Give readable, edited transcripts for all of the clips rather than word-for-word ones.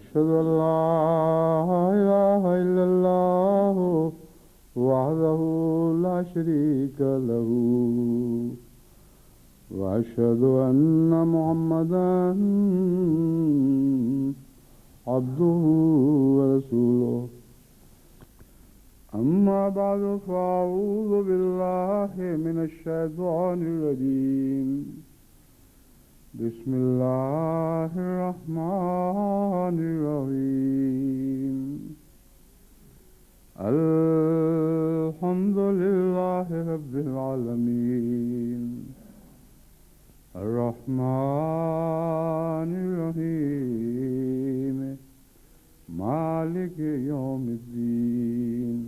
أشهد أن لا إله إلا الله وحده لا شريك له وأشهد أن محمدا عبده ورسوله أما بعد فأعوذ بالله من الشيطان الرجيم بسم الله الرحمن الرحيم الحمد لله رب العالمين الرحمن الرحيم مالك يوم الدين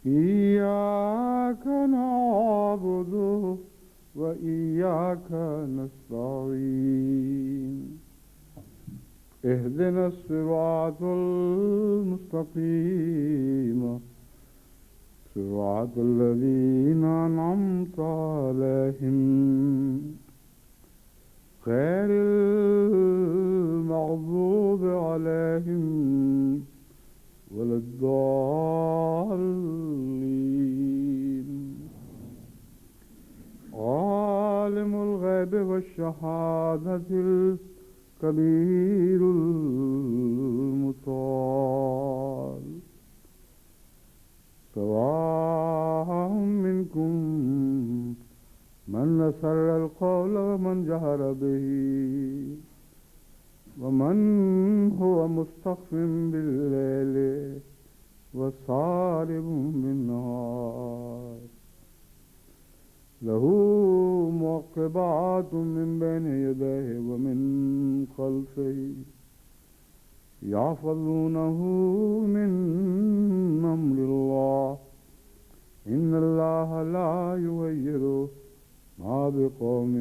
إياك نعبد وإياك نستعين اهدنا الصراط المستقيم صراط الذين أنعمت عليهم غير المغضوب عليهم ولا الضالين عالم الغيب والشهادة الكبير المتعال سواء منكم من أسر القول ومن جهر به ومن هو مستخف بالليل وسارب بالنهار له معقبات من بين يديه ومن خلفه يحفظونه من أمر الله إن الله لا يغير ما بقوم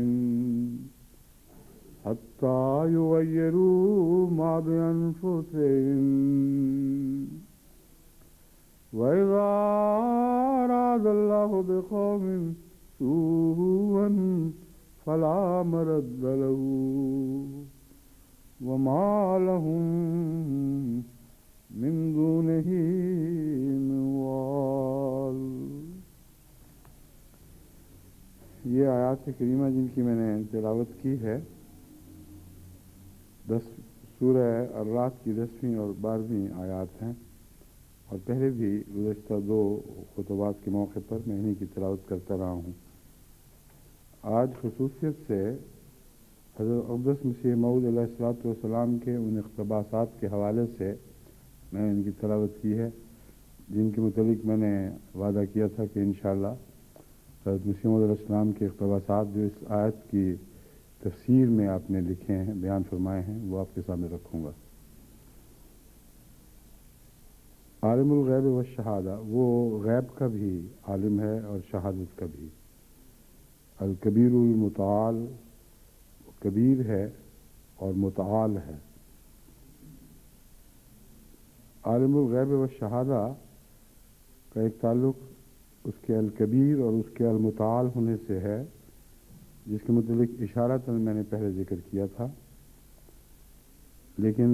حتى يغيروا ما بأنفسهم وإذا أراد الله بقوم سوءا فلا مرد له وما لهم من دونه من وال. یہ آیات کریمہ جن کی میں نے تلاوت کی ہے سورہ الرعد کی 10ویں اور 12ویں آیات ہیں، اور پہلے بھی گزشتہ 2 خطبات کے موقع پر میں انہی کی تلاوت کرتا رہا ہوں۔ آج خصوصیت سے حضرت اقدس مسیح موعود علیہ الصلوۃ والسلام کے ان اقتباسات کے حوالے سے میں ان کی تلاوت کی ہے، جن کے متعلق میں نے وعدہ کیا تھا کہ انشاءاللہ حضرت مسیح موعود علیہ السلام کے اقتباسات جو اس آیت کی تفسیر میں آپ نے لکھے ہیں، بیان فرمائے ہیں، وہ آپ کے سامنے رکھوں گا۔ عالم الغیب والشہادہ، وہ غیب کا بھی عالم ہے اور شہادت کا بھی۔ الکبیر المتعال، کبیر ہے اور متعال ہے۔ عالم الغیب والشہادہ کا ایک تعلق اس کے الکبیر اور اس کے المتعال ہونے سے ہے، جس کے متعلق اشارتاً میں نے پہلے ذکر کیا تھا، لیکن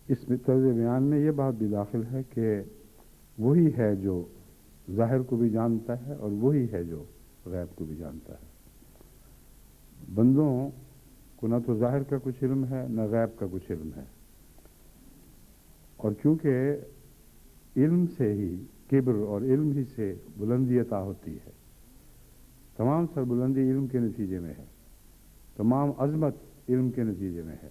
اس طرز بیان میں یہ بات بھی داخل ہے کہ وہی ہے جو ظاہر کو بھی جانتا ہے اور وہی ہے جو غیب کو بھی جانتا ہے۔ بندوں کو نہ تو ظاہر کا کچھ علم ہے نہ غیب کا کچھ علم ہے، اور چونکہ علم سے ہی کبر اور علم ہی سے بلندی عطا ہوتی ہے، تمام سر بلندی علم کے نتیجے میں ہے، تمام عظمت علم کے نتیجے میں ہے۔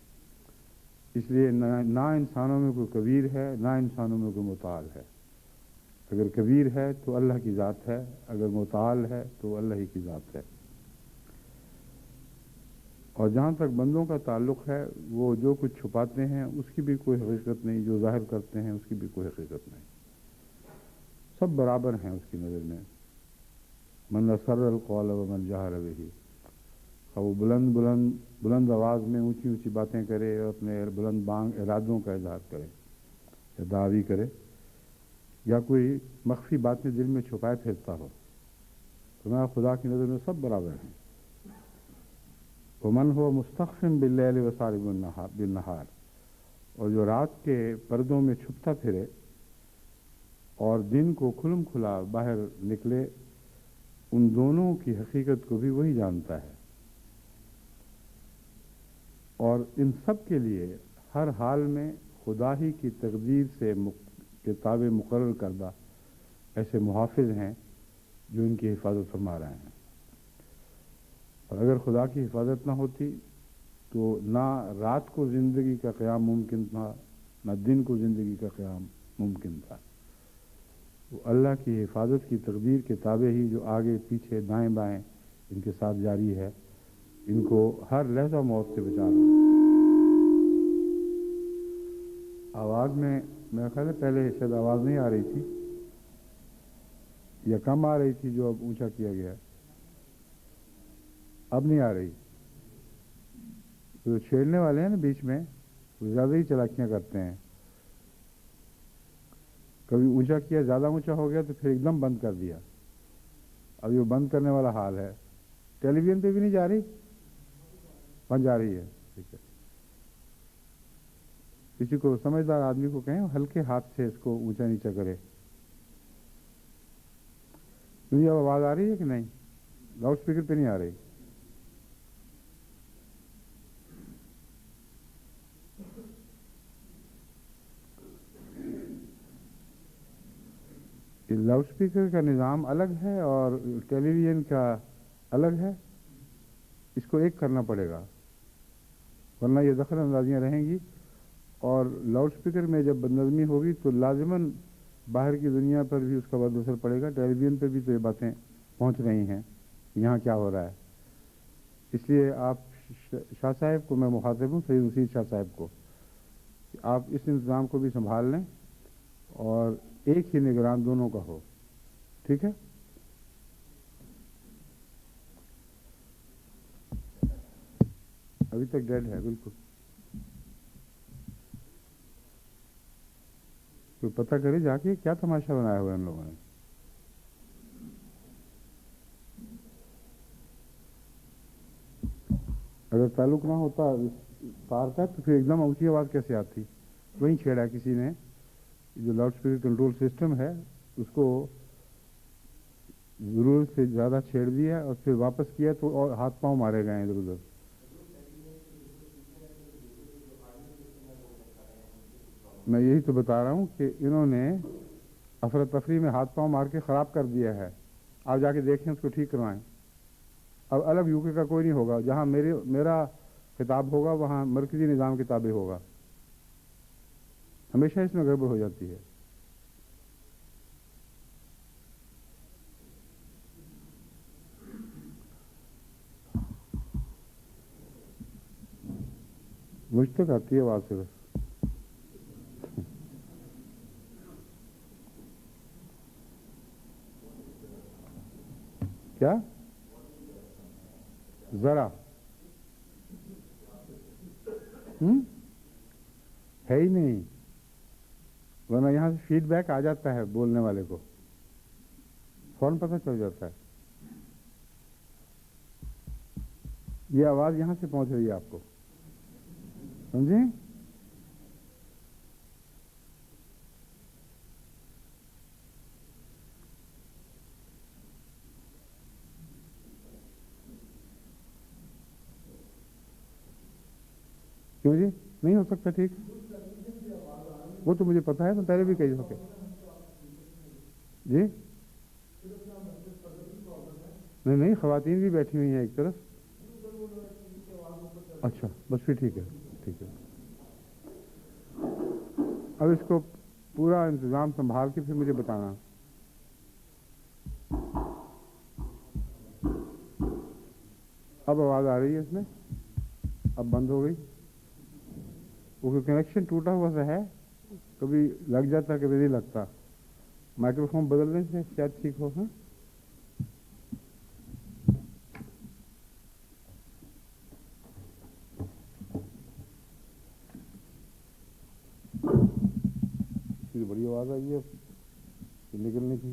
اس لیے نہ انسانوں میں کوئی کبیر ہے نہ انسانوں میں کوئی متعال ہے۔ اگر کبیر ہے تو اللہ کی ذات ہے، اگر متعال ہے تو اللہ ہی کی ذات ہے۔ اور جہاں تک بندوں کا تعلق ہے، وہ جو کچھ چھپاتے ہیں اس کی بھی کوئی حقیقت نہیں، جو ظاہر کرتے ہیں اس کی بھی کوئی حقیقت نہیں، سب برابر ہیں اس کی نظر میں۔ من اسر القول ومن جہر بہ، وہ بلند آواز میں اونچی اونچی باتیں کرے اور اپنے بلند بانگ ارادوں کا اظہار کرے یا دعوی کرے، یا کوئی مخفی باتیں دل میں چھپائے پھرتا ہو، تو میں خدا کی نظر میں سب برابر ہیں۔ ومن هو مستخف باللیل وسارب بالنہار، اور جو رات کے پردوں میں چھپتا پھرے اور دن کو کھلم کھلا باہر نکلے، ان دونوں کی حقیقت کو بھی وہی جانتا ہے، اور ان سب کے لیے ہر حال میں خدا ہی کی تقدیر سے کتاب مقرر کردہ ایسے محافظ ہیں جو ان کی حفاظت فرما رہے ہیں۔ اور اگر خدا کی حفاظت نہ ہوتی تو نہ رات کو زندگی کا قیام ممکن تھا، نہ دن کو زندگی کا قیام ممکن تھا۔ وہ اللہ کی حفاظت کی تقدیر کے تابع ہی جو آگے پیچھے دائیں بائیں ان کے ساتھ جاری ہے، ان کو ہر لحظہ موت سے بچا رہا ہے۔ آواز میں میرا خیال ہے پہلے شاید آواز نہیں آ رہی تھی یا کم آ رہی تھی جو اب اونچا کیا گیا، اب نہیں آ رہی۔ جو چھیڑنے والے ہیں نا بیچ میں، وہ زیادہ ہی چالاکیاں کرتے ہیں، کبھی اونچا کیا، زیادہ اونچا ہو گیا تو پھر ایک دم بند کر دیا۔ اب یہ بند کرنے والا حال ہے۔ ٹیلی ویژن پہ بھی نہیں جا رہی، بند جا رہی ہے، ٹھیک ہے۔ کسی کو سمجھدار آدمی کو کہیں ہلکے ہاتھ سے اس کو اونچا نیچا کرے۔ مجھے اب آواز آ رہی ہے کہ نہیں؟ لاؤڈ اسپیکر پہ نہیں آ رہی۔ لاؤڈ اسپیکر کا نظام الگ ہے اور ٹیلی ویژن کا الگ ہے، اس کو ایک کرنا پڑے گا، ورنہ یہ دخل اندازیاں رہیں گی۔ اور لاؤڈ اسپیکر میں جب بدنظمی ہوگی تو لازماً باہر کی دنیا پر بھی اس کا بد اثر پڑے گا۔ ٹیلی ویژن پہ بھی تو یہ باتیں پہنچ رہی ہیں کہ یہاں کیا ہو رہا ہے۔ اس لیے آپ شاہ صاحب کو میں مخاطب ہوں، سید رشید شاہ صاحب کو، کہ آپ اس انتظام کو بھی سنبھال لیں اور ایک ہی نگران دونوں کا ہو، ٹھیک ہے؟ ابھی تک ڈیڈ ہے بالکل۔ کوئی پتہ کرے جا کے کیا تماشا بنایا ہوا ہے ان لوگوں نے۔ اگر تعلق نہ ہوتا تار کا تو پھر ایک دم اونچی آواز کیسے آتی؟ وہیں چھیڑا کسی نے، جو لاؤڈ اسپیکر کنٹرول سسٹم ہے اس کو ضرورت سے زیادہ چھیڑ دیا اور پھر واپس کیا تو اور ہاتھ پاؤں مارے گئے ادھر ادھر۔ میں یہی تو بتا رہا ہوں کہ انہوں نے افراتفری میں ہاتھ پاؤں مار کے خراب کر دیا ہے۔ آپ جا کے دیکھیں، اس کو ٹھیک کروائیں۔ اب الگ یو کے کا کوئی نہیں ہوگا، جہاں میرا خطاب ہوگا وہاں مرکزی نظام کے تابع ہوگا۔ ہمیشہ اس میں گڑبڑ ہو جاتی ہے۔ مجھ تک آتی ہے آواز صرف۔ کیا؟ ذرا ہے ہی نہیں، ورنہ یہاں سے فیڈ بیک آ جاتا ہے بولنے والے کو، فوراً پتہ چل جاتا ہے۔ یہ آواز یہاں سے پہنچ رہی ہے آپ کو، سمجھیں؟ کیوں جی نہیں ہو سکتا؟ ٹھیک، وہ تو مجھے پتا ہے، میں پہلے بھی کہی سکے جی۔ نہیں، خواتین بھی بیٹھی ہوئی ہیں ایک طرف۔ اچھا بس پھر ٹھیک ہے، ٹھیک ہے۔ اب اس کو پورا انتظام سنبھال کے پھر مجھے بتانا۔ اب آواز آ رہی ہے اس میں؟ اب بند ہو گئی؟ وہ کنیکشن ٹوٹا ہوا سا ہے، کبھی لگ جاتا کبھی نہیں لگتا۔ مائکرو فون بدلنے سے شاید ٹھیک ہو۔ ہاں بڑی آواز آئی ہے نکلنے کی۔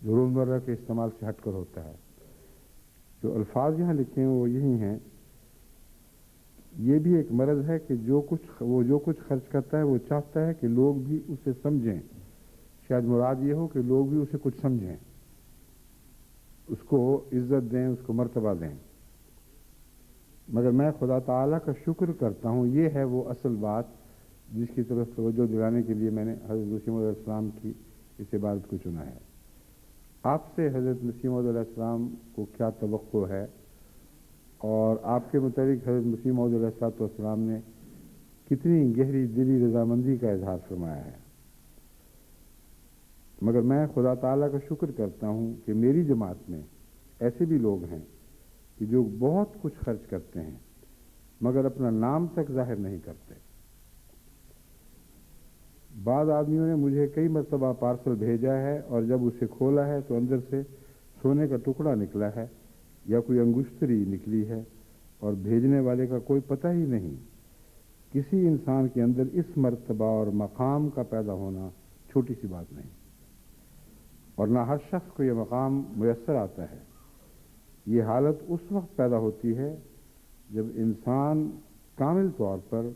جو روزمرہ کے استعمال سے ہٹ کر ہوتا ہے. جو الفاظ یہاں لکھے ہیں وہ یہی ہیں. یہ بھی ایک مرض ہے کہ جو کچھ خرچ کرتا ہے وہ چاہتا ہے کہ لوگ بھی اسے سمجھیں. شاید مراد یہ ہو کہ لوگ بھی اسے کچھ سمجھیں، اس کو عزت دیں، اس کو مرتبہ دیں. مگر میں خدا تعالیٰ کا شکر کرتا ہوں، یہ ہے وہ اصل بات جس کی طرف توجہ دلانے کے لیے میں نے حضرت مسیح موعود علیہ السلام کی اس عبادت کو چنا ہے. آپ سے حضرت مسیح موعود علیہ السلام کو کیا توقع ہے، اور آپ کے متعلق حضرت مسیح موعود علیہ السلام نے کتنی گہری دلی رضامندی کا اظہار فرمایا ہے. مگر میں خدا تعالیٰ کا شکر کرتا ہوں کہ میری جماعت میں ایسے بھی لوگ ہیں کہ جو بہت کچھ خرچ کرتے ہیں مگر اپنا نام تک ظاہر نہیں کرتے. بعض آدمیوں نے مجھے کئی مرتبہ پارسل بھیجا ہے اور جب اسے کھولا ہے تو اندر سے سونے کا ٹکڑا نکلا ہے یا کوئی انگشتری نکلی ہے اور بھیجنے والے کا کوئی پتہ ہی نہیں. کسی انسان کے اندر اس مرتبہ اور مقام کا پیدا ہونا چھوٹی سی بات نہیں، اور نہ ہر شخص کو یہ مقام میسر آتا ہے. یہ حالت اس وقت پیدا ہوتی ہے جب انسان کامل طور پر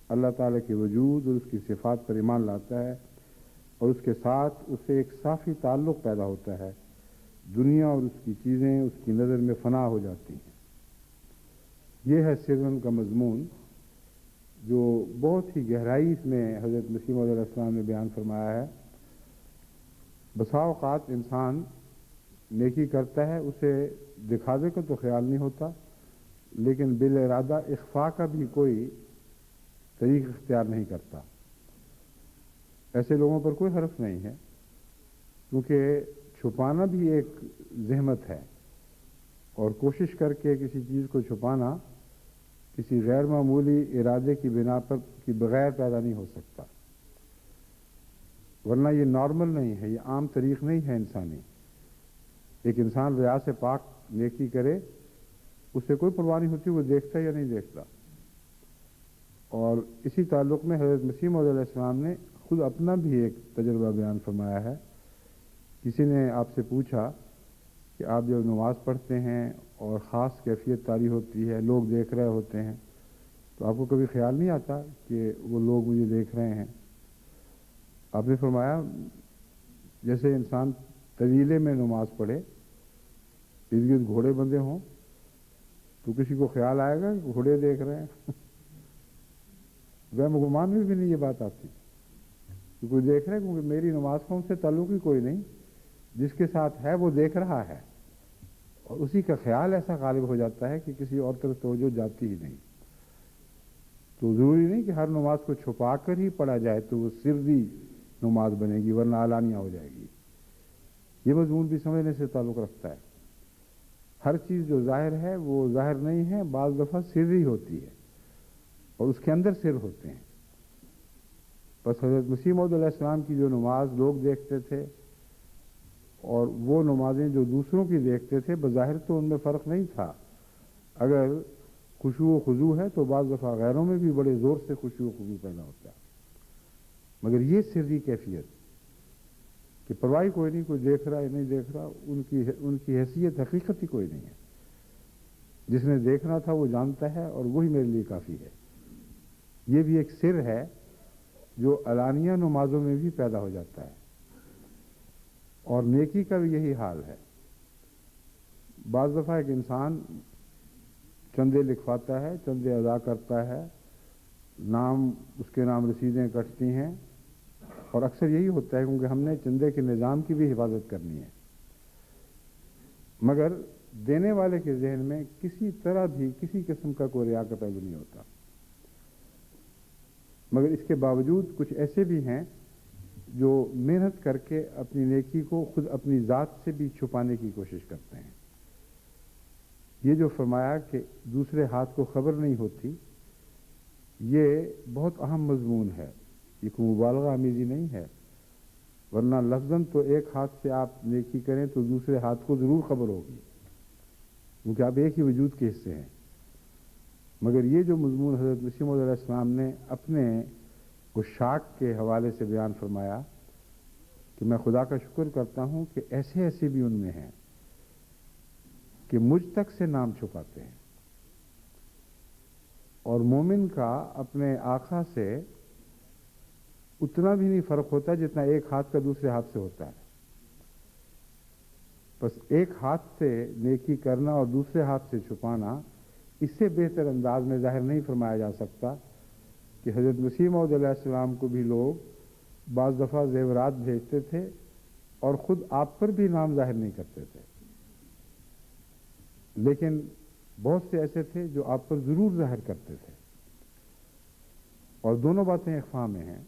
اللہ تعالیٰ کے وجود اور اس کی صفات پر ایمان لاتا ہے، اور اس کے ساتھ اسے ایک صافی تعلق پیدا ہوتا ہے. دنیا اور اس کی چیزیں اس کی نظر میں فنا ہو جاتی ہیں. یہ ہے سرن کا مضمون جو بہت ہی گہرائی میں حضرت مسیح موعود علیہ السلام نے بیان فرمایا ہے. بسا اوقات انسان نیکی کرتا ہے، اسے دکھاوے کا تو خیال نہیں ہوتا، لیکن بالارادہ اخفاء کا بھی کوئی طریق اختیار نہیں کرتا. ایسے لوگوں پر کوئی حرف نہیں ہے، کیونکہ چھپانا بھی ایک زحمت ہے، اور کوشش کر کے کسی چیز کو چھپانا کسی غیر معمولی ارادے کی بنا پر کی بغیر پیدا نہیں ہو سکتا، ورنہ یہ نارمل نہیں ہے، یہ عام طریق نہیں ہے انسانی. ایک انسان ریا سے پاک نیکی کرے، اسے کوئی پرواہ نہیں ہوتی وہ دیکھتا یا نہیں دیکھتا. اور اسی تعلق میں حضرت مسیح موعود علیہ السلام نے خود اپنا بھی ایک تجربہ بیان فرمایا ہے. کسی نے آپ سے پوچھا کہ آپ جب نماز پڑھتے ہیں اور خاص کیفیت طاری ہوتی ہے، لوگ دیکھ رہے ہوتے ہیں، تو آپ کو کبھی خیال نہیں آتا کہ وہ لوگ مجھے دیکھ رہے ہیں؟ آپ نے فرمایا جیسے انسان طویلے میں نماز پڑھے، ارد گرد گھوڑے بندھے ہوں، تو کسی کو خیال آئے گا کہ گھوڑے دیکھ رہے ہیں؟ وہم گمان میں بھی نہیں یہ بات آتی کہ کوئی دیکھ رہا ہے، کیونکہ میری نماز کا ان سے تعلق ہی کوئی نہیں. جس کے ساتھ ہے وہ دیکھ رہا ہے، اور اسی کا خیال ایسا غالب ہو جاتا ہے کہ کسی اور طرف توجہ جاتی ہی نہیں. تو ضروری نہیں کہ ہر نماز کو چھپا کر ہی پڑھا جائے تو وہ سری نماز بنے گی، ورنہ علانیہ ہو جائے گی. یہ مضمون بھی سمجھنے سے تعلق رکھتا ہے. ہر چیز جو ظاہر ہے وہ ظاہر نہیں ہے، بعض دفعہ سری ہوتی ہے اور اس کے اندر سر ہوتے ہیں. بس حضرت مسیح موعود علیہ السلام کی جو نماز لوگ دیکھتے تھے اور وہ نمازیں جو دوسروں کی دیکھتے تھے، بظاہر تو ان میں فرق نہیں تھا. اگر خشوع و خضوع ہے تو بعض دفعہ غیروں میں بھی بڑے زور سے خشوع و خضوع پیدا ہوتا ہے. مگر یہ سری کیفیت کہ پرواہی کوئی نہیں، کوئی دیکھ رہا ہے نہیں دیکھ رہا، ان کی حیثیت حقیقت ہی کوئی نہیں ہے. جس نے دیکھنا تھا وہ جانتا ہے اور وہی میرے لیے کافی ہے. یہ بھی ایک سر ہے جو علانیہ نمازوں میں بھی پیدا ہو جاتا ہے. اور نیکی کا بھی یہی حال ہے. بعض دفعہ ایک انسان چندے لکھواتا ہے، چندے ادا کرتا ہے، نام اس کے نام رسیدیں کٹتی ہیں، اور اکثر یہی ہوتا ہے کیونکہ ہم نے چندے کے نظام کی بھی حفاظت کرنی ہے. مگر دینے والے کے ذہن میں کسی طرح بھی کسی قسم کا کوئی ریا کا پہلو نہیں ہوتا. مگر اس کے باوجود کچھ ایسے بھی ہیں جو محنت کر کے اپنی نیکی کو خود اپنی ذات سے بھی چھپانے کی کوشش کرتے ہیں. یہ جو فرمایا کہ دوسرے ہاتھ کو خبر نہیں ہوتی، یہ بہت اہم مضمون ہے. یہ کوئی مبالغہ آمیزی نہیں ہے، ورنہ لفظاً تو ایک ہاتھ سے آپ نیکی کریں تو دوسرے ہاتھ کو ضرور خبر ہوگی، کیونکہ آپ ایک ہی وجود کے حصے ہیں. مگر یہ جو مضمون حضرت مسیح موعود علیہ السلام نے اپنے عشاق کے حوالے سے بیان فرمایا کہ میں خدا کا شکر کرتا ہوں کہ ایسے ایسے بھی ان میں ہیں کہ مجھ تک سے نام چھپاتے ہیں، اور مومن کا اپنے آقا سے اتنا بھی نہیں فرق ہوتا جتنا ایک ہاتھ کا دوسرے ہاتھ سے ہوتا ہے۔ بس ایک ہاتھ سے نیکی کرنا اور دوسرے ہاتھ سے چھپانا، اس سے بہتر انداز میں ظاہر نہیں فرمایا جا سکتا کہ حضرت مسیح موعود علیہ السلام کو بھی لوگ بعض دفعہ زیورات بھیجتے تھے اور خود آپ پر بھی نام ظاہر نہیں کرتے تھے، لیکن بہت سے ایسے تھے جو آپ پر ضرور ظاہر کرتے تھے، اور دونوں باتیں اخفاء میں ہیں۔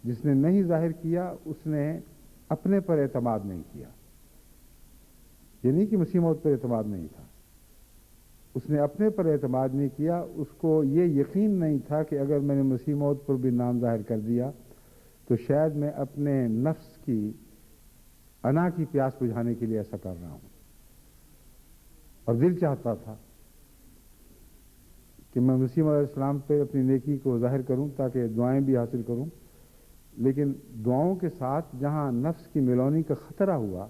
جس نے نہیں ظاہر کیا اس نے اپنے پر اعتماد نہیں کیا، یہ نہیں کہ مسیح موعود پر اعتماد نہیں تھا، اس نے اپنے پر اعتماد نہیں کیا، اس کو یہ یقین نہیں تھا کہ اگر میں نے مسیح موعود پر بھی نام ظاہر کر دیا تو شاید میں اپنے نفس کی انا کی پیاس بجھانے کے لیے ایسا کر رہا ہوں، اور دل چاہتا تھا کہ میں مسیح موعود علیہ السلام پہ اپنی نیکی کو ظاہر کروں تاکہ دعائیں بھی حاصل کروں، لیکن دعاؤں کے ساتھ جہاں نفس کی میلونی کا خطرہ ہوا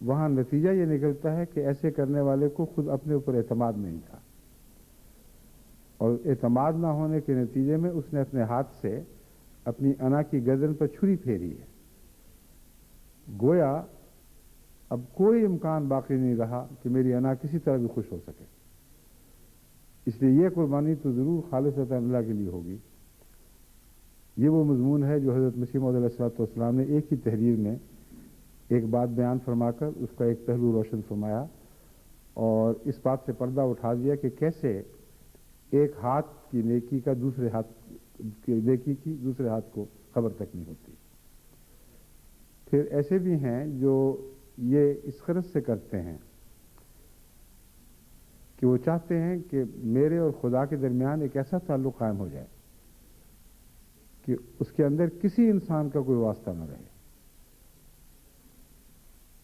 وہاں نتیجہ یہ نکلتا ہے کہ ایسے کرنے والے کو خود اپنے اوپر اعتماد نہیں تھا، اور اعتماد نہ ہونے کے نتیجے میں اس نے اپنے ہاتھ سے اپنی انا کی گردن پر چھری پھیری ہے۔ گویا اب کوئی امکان باقی نہیں رہا کہ میری انا کسی طرح بھی خوش ہو سکے، اس لیے یہ قربانی تو ضرور خالصتاً اللہ کے لیے ہوگی۔ یہ وہ مضمون ہے جو حضرت مسیح موعود علیہ السلام نے ایک ہی تحریر میں ایک بات بیان فرما کر اس کا ایک پہلو روشن فرمایا، اور اس بات سے پردہ اٹھا دیا کہ کیسے ایک ہاتھ کی نیکی کا دوسرے ہاتھ کی نیکی کی دوسرے ہاتھ کو خبر تک نہیں ہوتی۔ پھر ایسے بھی ہیں جو یہ اس غرض سے کرتے ہیں کہ وہ چاہتے ہیں کہ میرے اور خدا کے درمیان ایک ایسا تعلق قائم ہو جائے کہ اس کے اندر کسی انسان کا کوئی واسطہ نہ رہے،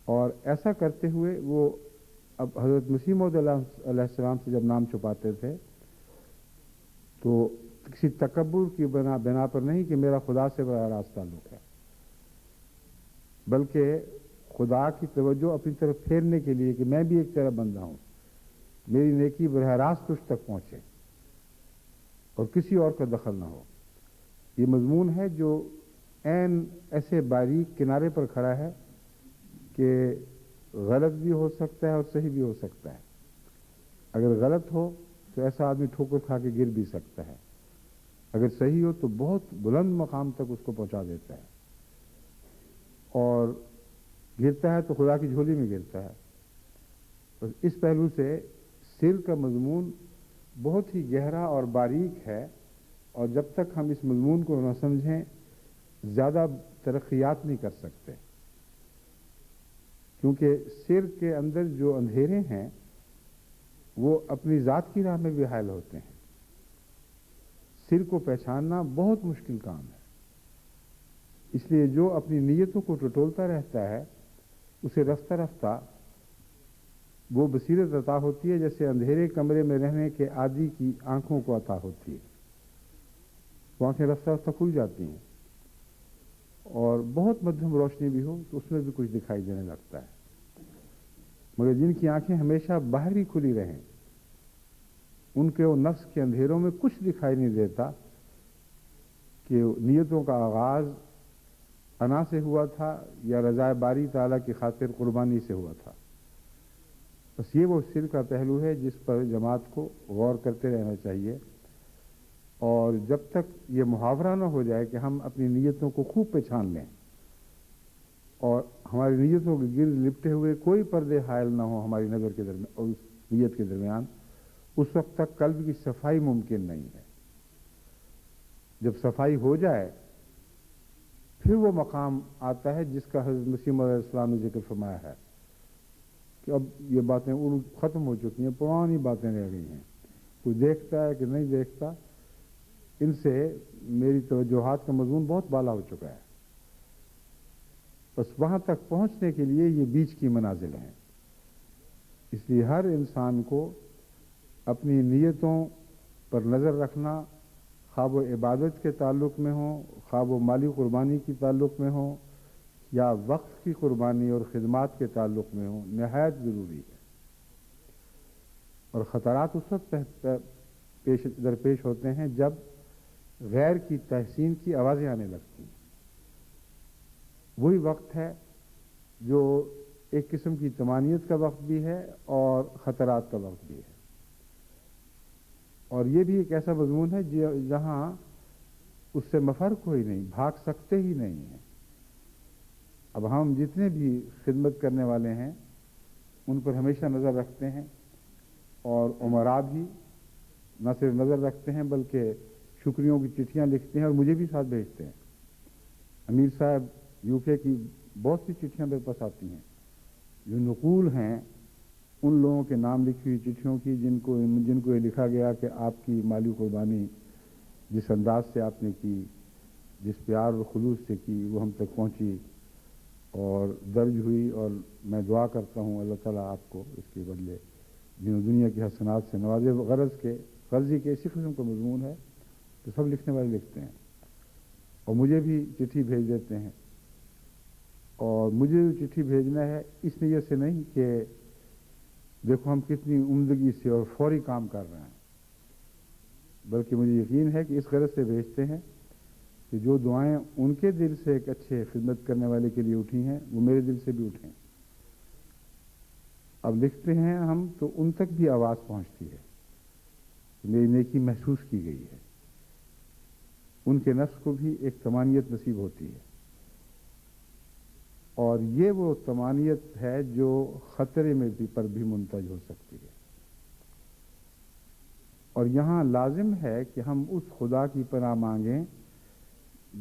اور ایسا کرتے ہوئے وہ اب حضرت مسیح موعود علیہ السلام سے جب نام چھپاتے تھے تو کسی تکبر کی بنا پر نہیں کہ میرا خدا سے براہ راست تعلق ہے، بلکہ خدا کی توجہ اپنی طرف پھیرنے کے لیے کہ میں بھی ایک طرح بندہ ہوں، میری نیکی براہ راست تجھ تک پہنچے اور کسی اور کا دخل نہ ہو۔ یہ مضمون ہے جو عین ایسے باریک کنارے پر کھڑا ہے کہ غلط بھی ہو سکتا ہے اور صحیح بھی ہو سکتا ہے۔ اگر غلط ہو تو ایسا آدمی ٹھوکر کھا کے گر بھی سکتا ہے، اگر صحیح ہو تو بہت بلند مقام تک اس کو پہنچا دیتا ہے، اور گرتا ہے تو خدا کی جھولی میں گرتا ہے۔ بس اس پہلو سے سر کا مضمون بہت ہی گہرا اور باریک ہے، اور جب تک ہم اس مضمون کو نہ سمجھیں زیادہ ترقیات نہیں کر سکتے، کیونکہ سر کے اندر جو اندھیرے ہیں وہ اپنی ذات کی راہ میں بھی حائل ہوتے ہیں۔ سر کو پہچاننا بہت مشکل کام ہے، اس لیے جو اپنی نیتوں کو ٹٹولتا رہتا ہے اسے رفتہ رفتہ وہ بصیرت عطا ہوتی ہے جیسے اندھیرے کمرے میں رہنے کے عادی کی آنکھوں کو عطا ہوتی ہے، وہ آنکھیں رفتہ رفتہ کھل جاتی ہیں، اور بہت مدھم روشنی بھی ہو تو اس میں بھی کچھ دکھائی دینے لگتا ہے۔ مگر جن کی آنکھیں ہمیشہ باہر ہی کھلی رہیں ان کے وہ نفس کے اندھیروں میں کچھ دکھائی نہیں دیتا کہ نیتوں کا آغاز انا سے ہوا تھا یا رضائے باری تعالیٰ کی خاطر قربانی سے ہوا تھا۔ بس یہ وہ سر کا پہلو ہے جس پر جماعت کو غور کرتے رہنا چاہیے، اور جب تک یہ محاورہ نہ ہو جائے کہ ہم اپنی نیتوں کو خوب پہچان لیں اور ہماری نیتوں کے گرد لپٹے ہوئے کوئی پردے حائل نہ ہو ہماری نظر کے درمیان اور اس نیت کے درمیان، اس وقت تک قلب کی صفائی ممکن نہیں ہے۔ جب صفائی ہو جائے پھر وہ مقام آتا ہے جس کا حضرت مسیح موعود علیہ السلام نے ذکر فرمایا ہے کہ اب یہ باتیں ختم ہو چکی ہیں، پرانی باتیں رہ گئی ہیں، کوئی دیکھتا ہے کہ نہیں دیکھتا، ان سے میری توجہات کا مضمون بہت بالا ہو چکا ہے۔ بس وہاں تک پہنچنے کے لیے یہ بیچ کی منازل ہیں، اس لیے ہر انسان کو اپنی نیتوں پر نظر رکھنا، خواہ وہ عبادت کے تعلق میں ہوں، خواہ وہ مالی قربانی کی تعلق میں ہوں، یا وقت کی قربانی اور خدمات کے تعلق میں ہوں، نہایت ضروری ہے۔ اور خطرات اس وقت درپیش ہوتے ہیں جب غیر کی تحسین کی آوازیں آنے لگتی ہیں۔ وہی وقت ہے جو ایک قسم کی طمانینت کا وقت بھی ہے اور خطرات کا وقت بھی ہے، اور یہ بھی ایک ایسا مضمون ہے جہاں اس سے مفر کوئی نہیں، بھاگ سکتے ہی نہیں ہیں۔ اب ہم جتنے بھی خدمت کرنے والے ہیں ان پر ہمیشہ نظر رکھتے ہیں، اور امراء بھی نہ صرف نظر رکھتے ہیں بلکہ شکریوں کی چٹھیاں لکھتے ہیں اور مجھے بھی ساتھ بھیجتے ہیں۔ امیر صاحب یو کے کی بہت سی چٹھیاں میرے پاس آتی ہیں جو نقول ہیں ان لوگوں کے نام لکھی ہوئی چٹھیوں کی جن کو یہ لکھا گیا کہ آپ کی مالی قربانی جس انداز سے آپ نے کی، جس پیار اور خلوص سے کی، وہ ہم تک پہنچی اور درج ہوئی، اور میں دعا کرتا ہوں اللہ تعالیٰ آپ کو اس کے بدلے دین و دنیا کی حسنات سے نوازے۔ غرضی کے اسی قسم کا مضمون ہے تو سب لکھنے والے لکھتے ہیں، اور مجھے بھی چٹھی بھیج دیتے ہیں، اور مجھے جو چٹھی بھیجنا ہے اس نیت سے نہیں کہ دیکھو ہم کتنی عمدگی سے اور فوری کام کر رہے ہیں، بلکہ مجھے یقین ہے کہ اس غرض سے بھیجتے ہیں کہ جو دعائیں ان کے دل سے ایک اچھے خدمت کرنے والے کے لیے اٹھی ہیں وہ میرے دل سے بھی اٹھیں۔ اب لکھتے ہیں ہم تو ان تک بھی آواز پہنچتی ہے، میری نیکی محسوس کی گئی ہے، ان کے نفس کو بھی ایک طمانینت نصیب ہوتی ہے، اور یہ وہ طمانینت ہے جو خطرے میں پر بھی منتج ہو سکتی ہے۔ اور یہاں لازم ہے کہ ہم اس خدا کی پناہ مانگیں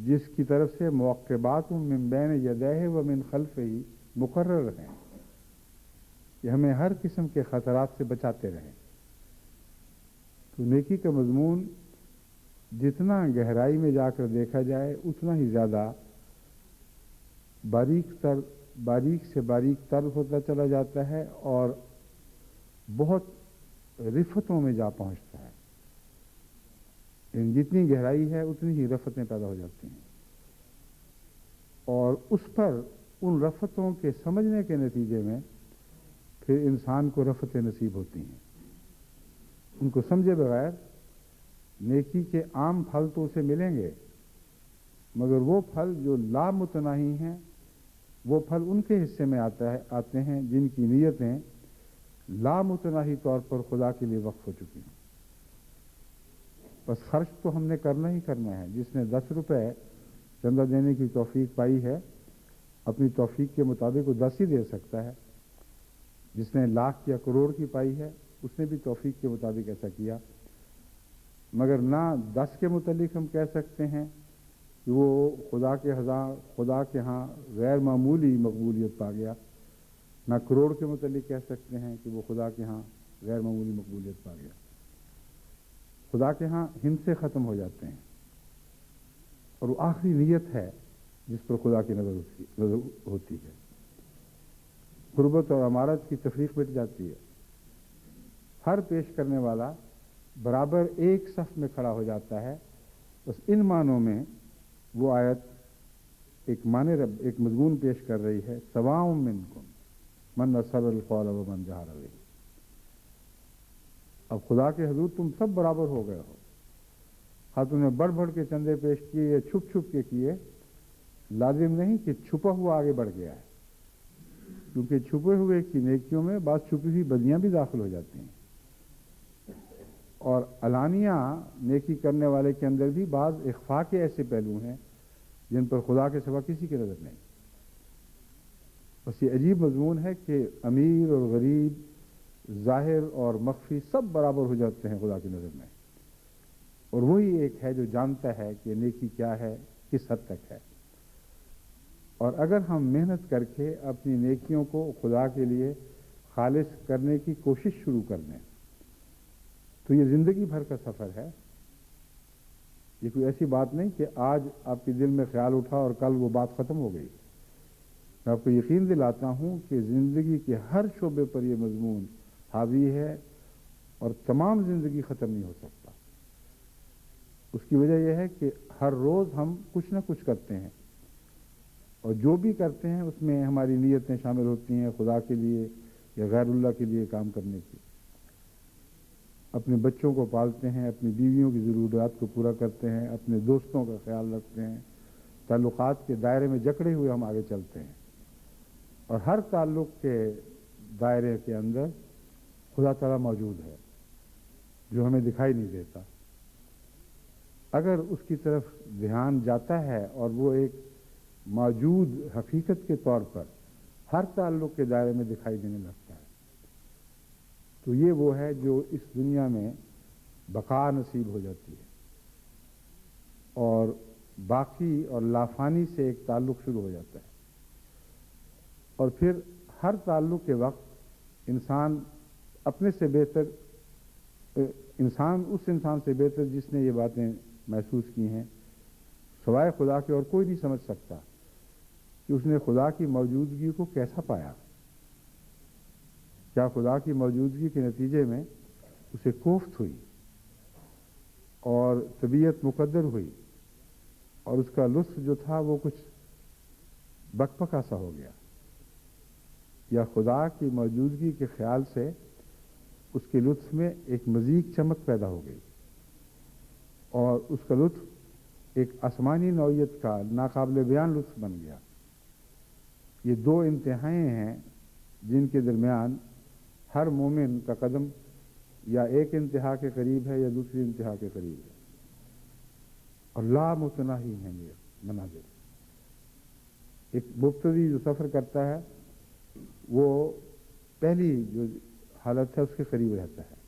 جس کی طرف سے معقبات من بین یدیہ و من خلفہ مقرر ہیں کہ ہمیں ہر قسم کے خطرات سے بچاتے رہیں۔ تو نیکی کا مضمون جتنا گہرائی میں جا کر دیکھا جائے اتنا ہی زیادہ باریک سے باریک تر ہوتا چلا جاتا ہے اور بہت رفتوں میں جا پہنچتا ہے۔ جتنی گہرائی ہے اتنی ہی رفتیں پیدا ہو جاتی ہیں، اور اس پر ان رفتوں کے سمجھنے کے نتیجے میں پھر انسان کو رفتیں نصیب ہوتی ہیں۔ ان کو سمجھے بغیر نیکی کے عام پھل تو اسے ملیں گے، مگر وہ پھل جو لامتناہی ہیں وہ پھل ان کے حصے میں آتے ہیں جن کی نیتیں لامتناہی طور پر خدا کے لیے وقف ہو چکی ہیں۔ بس خرچ تو ہم نے کرنا ہی کرنا ہے۔ جس نے 10 روپے چندہ دینے کی توفیق پائی ہے اپنی توفیق کے مطابق وہ 10 ہی دے سکتا ہے۔ جس نے لاکھ یا کروڑ کی پائی ہے اس نے بھی توفیق کے مطابق ایسا کیا، مگر نہ 10 کے متعلق ہم کہہ سکتے ہیں کہ وہ خدا کے ہاں غیر معمولی مقبولیت پا گیا، نہ کروڑ کے متعلق کہہ سکتے ہیں کہ وہ خدا کے ہاں غیر معمولی مقبولیت پا گیا۔ خدا کے ہاں ہندسے ختم ہو جاتے ہیں، اور وہ آخری نیت ہے جس پر خدا کی نظر ہوتی ہے۔ قربت اور امارت کی تفریق مٹ جاتی ہے، ہر پیش کرنے والا برابر ایک صف میں کھڑا ہو جاتا ہے۔ بس ان معنوں میں وہ آیت ایک مضمون پیش کر رہی ہے، سواء منکم من اسر القول ومن جہر بہ۔ اب خدا کے حضور تم سب برابر ہو گئے ہو، ہاں تم نے بڑھ بڑھ کے چندے پیش کیے یا چھپ چھپ کے کیے، لازم نہیں کہ چھپا ہوا آگے بڑھ گیا ہے، کیونکہ چھپے ہوئے کی نیکیوں میں بعض چھپی ہوئی بدیاں بھی داخل ہو جاتی ہیں، اور علانیہ نیکی کرنے والے کے اندر بھی بعض اخفاء کے ایسے پہلو ہیں جن پر خدا کے سوا کسی کی نظر نہیں۔ بس یہ عجیب مضمون ہے کہ امیر اور غریب، ظاہر اور مخفی سب برابر ہو جاتے ہیں خدا کی نظر میں، اور وہی ایک ہے جو جانتا ہے کہ نیکی کیا ہے، کس حد تک ہے۔ اور اگر ہم محنت کر کے اپنی نیکیوں کو خدا کے لیے خالص کرنے کی کوشش شروع کر دیں تو یہ زندگی بھر کا سفر ہے۔ یہ کوئی ایسی بات نہیں کہ آج آپ کے دل میں خیال اٹھا اور کل وہ بات ختم ہو گئی۔ میں آپ کو یقین دلاتا ہوں کہ زندگی کے ہر شعبے پر یہ مضمون حاوی ہے، اور تمام زندگی ختم نہیں ہو سکتا۔ اس کی وجہ یہ ہے کہ ہر روز ہم کچھ نہ کچھ کرتے ہیں، اور جو بھی کرتے ہیں اس میں ہماری نیتیں شامل ہوتی ہیں خدا کے لیے یا غیر اللہ کے لیے کام کرنے کی۔ اپنے بچوں کو پالتے ہیں، اپنی بیویوں کی ضروریات کو پورا کرتے ہیں، اپنے دوستوں کا خیال رکھتے ہیں، تعلقات کے دائرے میں جکڑے ہوئے ہم آگے چلتے ہیں، اور ہر تعلق کے دائرے کے اندر خدا تعالیٰ موجود ہے جو ہمیں دکھائی نہیں دیتا۔ اگر اس کی طرف دھیان جاتا ہے اور وہ ایک موجود حقیقت کے طور پر ہر تعلق کے دائرے میں دکھائی دینے لگتا ہے، تو یہ وہ ہے جو اس دنیا میں بقا نصیب ہو جاتی ہے، اور باقی اور لافانی سے ایک تعلق شروع ہو جاتا ہے، اور پھر ہر تعلق کے وقت انسان اپنے سے بہتر، انسان اس انسان سے بہتر جس نے یہ باتیں محسوس کی ہیں سوائے خدا کے اور کوئی نہیں سمجھ سکتا کہ اس نے خدا کی موجودگی کو کیسا پایا۔ کیا خدا کی موجودگی کے نتیجے میں اسے کوفت ہوئی اور طبیعت مقدر ہوئی اور اس کا لطف جو تھا وہ کچھ بکبکا سا ہو گیا، یا خدا کی موجودگی کے خیال سے اس کے لطف میں ایک مزید چمک پیدا ہو گئی اور اس کا لطف ایک آسمانی نوعیت کا ناقابل بیان لطف بن گیا۔ یہ دو انتہائیں ہیں جن کے درمیان ہر مومن کا قدم یا ایک انتہا کے قریب ہے یا دوسری انتہا کے قریب ہے، اور لامتناہی ہیں یہ مناظر۔ ایک مبتدی جو سفر کرتا ہے وہ پہلی جو حالت ہے اس کے قریب رہتا ہے،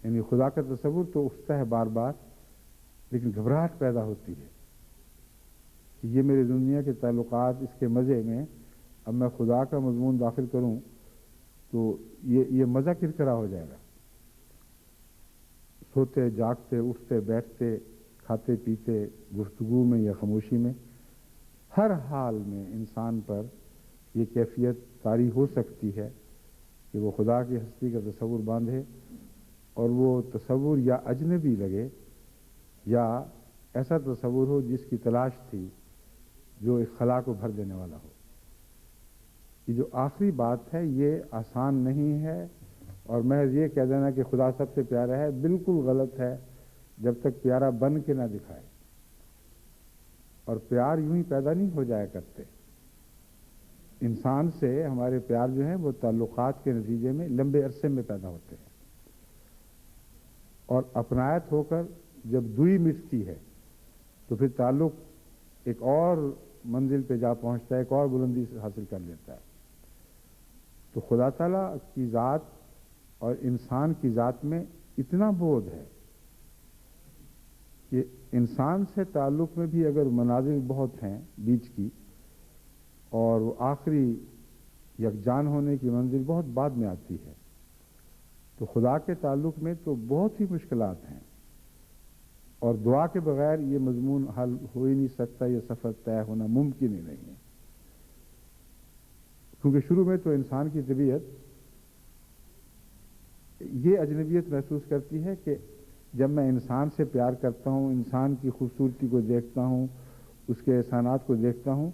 یعنی خدا کا تصور تو اٹھتا ہے بار بار، لیکن گھبراہٹ پیدا ہوتی ہے کہ یہ میرے دنیا کے تعلقات، اس کے مزے میں اب میں خدا کا مضمون داخل کروں تو یہ مزہ کرکرا ہو جائے گا۔ سوتے جاگتے، اٹھتے بیٹھتے، کھاتے پیتے، گفتگو میں یا خاموشی میں، ہر حال میں انسان پر یہ کیفیت طاری ہو سکتی ہے کہ وہ خدا کی ہستی کا تصور باندھے، اور وہ تصور یا اجنبی لگے یا ایسا تصور ہو جس کی تلاش تھی جو ایک خلا کو بھر دینے والا ہو۔ یہ جو آخری بات ہے یہ آسان نہیں ہے، اور محض یہ کہہ دینا کہ خدا سب سے پیارا ہے بالکل غلط ہے جب تک پیارا بن کے نہ دکھائے، اور پیار یوں ہی پیدا نہیں ہو جایا کرتے۔ انسان سے ہمارے پیار جو ہیں وہ تعلقات کے نتیجے میں لمبے عرصے میں پیدا ہوتے ہیں، اور اپنایت ہو کر جب دوئی مٹتی ہے تو پھر تعلق ایک اور منزل پہ جا پہنچتا ہے، ایک اور بلندی حاصل کر لیتا ہے۔ تو خدا تعالیٰ کی ذات اور انسان کی ذات میں اتنا بعد ہے کہ انسان سے تعلق میں بھی اگر منازل بہت ہیں بیچ کی، اور وہ آخری یکجان ہونے کی منزل بہت بعد میں آتی ہے، تو خدا کے تعلق میں تو بہت ہی مشکلات ہیں، اور دعا کے بغیر یہ مضمون حل ہو ہی نہیں سکتا، یہ سفر طے ہونا ممکن ہی نہیں ہے، کیونکہ شروع میں تو انسان کی طبیعت یہ اجنبیت محسوس کرتی ہے کہ جب میں انسان سے پیار کرتا ہوں، انسان کی خوبصورتی کو دیکھتا ہوں، اس کے احسانات کو دیکھتا ہوں،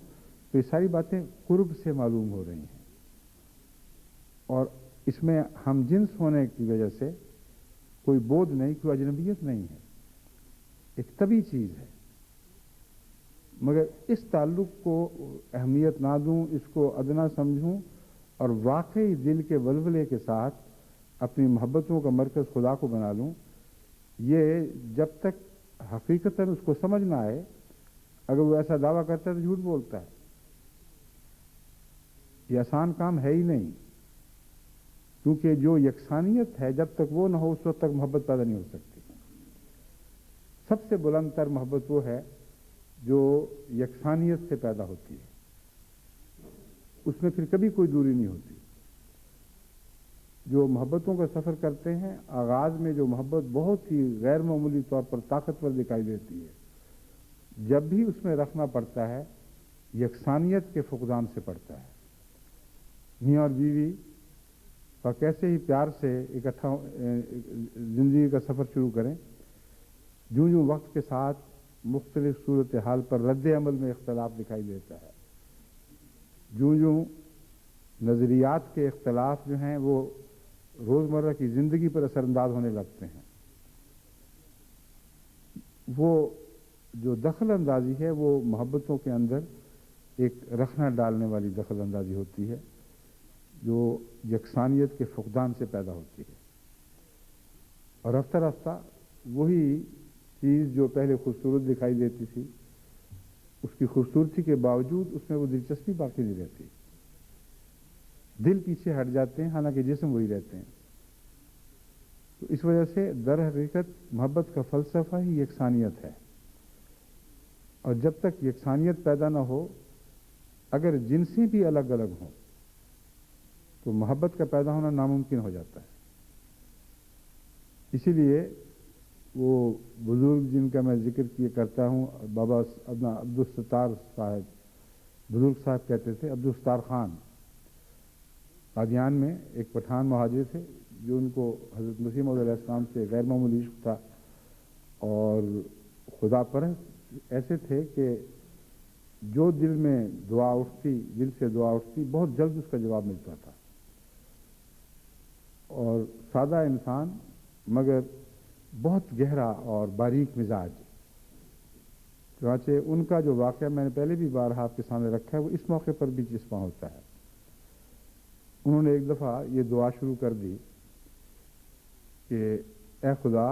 تو یہ ساری باتیں قرب سے معلوم ہو رہی ہیں، اور اس میں ہم جنس ہونے کی وجہ سے کوئی بودھ نہیں، کوئی اجنبیت نہیں ہے، ایک طبی چیز ہے۔ مگر اس تعلق کو اہمیت نہ دوں، اس کو ادنا سمجھوں، اور واقعی دل کے ولولے کے ساتھ اپنی محبتوں کا مرکز خدا کو بنا لوں، یہ جب تک حقیقتاً اس کو سمجھ نہ آئے، اگر وہ ایسا دعویٰ کرتا ہے تو جھوٹ بولتا ہے۔ یہ آسان کام ہے ہی نہیں، کیونکہ جو یکسانیت ہے جب تک وہ نہ ہو اس وقت تک محبت پیدا نہیں ہو سکتی۔ سب سے بلند تر محبت وہ ہے جو یکسانیت سے پیدا ہوتی ہے، اس میں پھر کبھی کوئی دوری نہیں ہوتی۔ جو محبتوں کا سفر کرتے ہیں، آغاز میں جو محبت بہت ہی غیر معمولی طور پر طاقتور دکھائی دیتی ہے، جب بھی اس میں رکھنا پڑتا ہے یکسانیت کے فقدان سے پڑتا ہے۔ میاں اور بیوی کا کیسے ہی پیار سے اکٹھا زندگی کا سفر شروع کریں، جوں جوں وقت کے ساتھ مختلف صورتحال پر رد عمل میں اختلاف دکھائی دیتا ہے، جوں جوں نظریات کے اختلاف جو ہیں وہ روزمرہ کی زندگی پر اثر انداز ہونے لگتے ہیں، وہ جو دخل اندازی ہے وہ محبتوں کے اندر ایک رخنہ ڈالنے والی دخل اندازی ہوتی ہے جو یکسانیت کے فقدان سے پیدا ہوتی ہے، اور رفتہ رفتہ وہی چیز جو پہلے خوبصورت دکھائی دیتی تھی اس کی خوبصورتی کے باوجود اس میں وہ دلچسپی باقی نہیں رہتی، دل پیچھے ہٹ جاتے ہیں حالانکہ جسم وہی رہتے ہیں۔ تو اس وجہ سے در حقیقت محبت کا فلسفہ ہی یکسانیت ہے، اور جب تک یکسانیت پیدا نہ ہو، اگر جنسیں بھی الگ الگ ہوں تو محبت کا پیدا ہونا ناممکن ہو جاتا ہے۔ اسی لیے وہ بزرگ جن کا میں ذکر کیا کرتا ہوں، بابا عبدالستار صاحب، بزرگ صاحب کہتے تھے، عبدالستار خان قادیان میں ایک پٹھان مہاجر تھے جو ان کو حضرت مسیح موعود علیہ السلام سے غیر معمولی عشق تھا، اور خدا پرست ایسے تھے کہ جو دل میں دعا اٹھتی، دل سے دعا اٹھتی، بہت جلد اس کا جواب ملتا تھا، اور سادہ انسان مگر بہت گہرا اور باریک مزاج۔ چنانچہ ان کا جو واقعہ میں نے پہلے بھی بارہا آپ کے سامنے رکھا ہے، وہ اس موقع پر بھی چسپاں ہوتا ہے۔ انہوں نے ایک دفعہ یہ دعا شروع کر دی کہ اے خدا،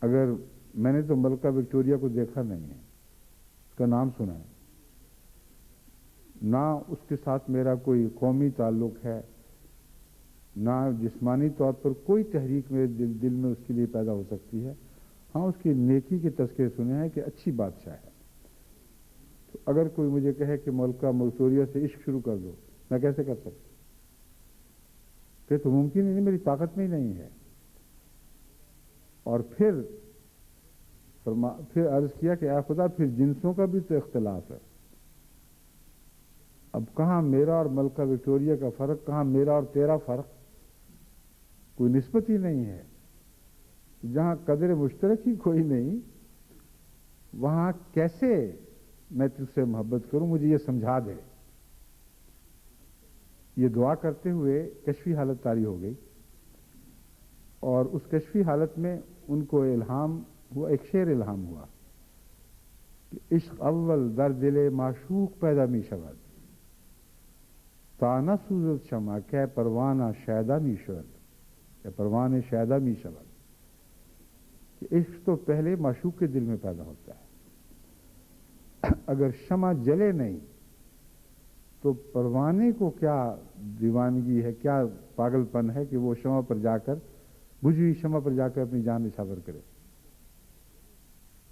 اگر میں نے تو ملکہ وکٹوریہ کو دیکھا نہیں ہے، اس کا نام سنا ہے، نہ اس کے ساتھ میرا کوئی قومی تعلق ہے، نہ جسمانی طور پر کوئی تحریک میرے دل میں اس کے لیے پیدا ہو سکتی ہے، ہاں اس کی نیکی کے تذکرے سنے ہیں کہ اچھی بادشاہ ہے، تو اگر کوئی مجھے کہے کہ ملکہ وکٹوریہ سے عشق شروع کر دو، میں کیسے کر سکتا؟ کہ تو ممکن ہی نہیں، میری طاقت میں ہی نہیں ہے۔ اور پھر عرض کیا کہ اے خدا، پھر جنسوں کا بھی تو اختلاف ہے، اب کہاں میرا اور ملکہ وکٹوریہ کا فرق، کہاں میرا اور تیرا فرق، کوئی نسبت ہی نہیں ہے، جہاں قدر مشترک ہی کوئی نہیں، وہاں کیسے میں تجھ سے محبت کروں، مجھے یہ سمجھا دے۔ یہ دعا کرتے ہوئے کشفی حالت طاری ہو گئی، اور اس کشفی حالت میں ان کو الہام ہوا، ایک شعر الہام ہوا کہ عشق اول در دل معشوق پیدا می شود، تا نسوزد شمع کہ پروانہ شیدا می شود، یا پروانے شیدا می شود، کہ عشق تو پہلے معشوق کے دل میں پیدا ہوتا ہے، اگر شمع جلے نہیں تو پروانے کو کیا دیوانگی ہے، کیا پاگل پن ہے کہ وہ شمع پر جا کر، بجھی ہوئی شمع پر جا کر اپنی جان نچھاور کرے۔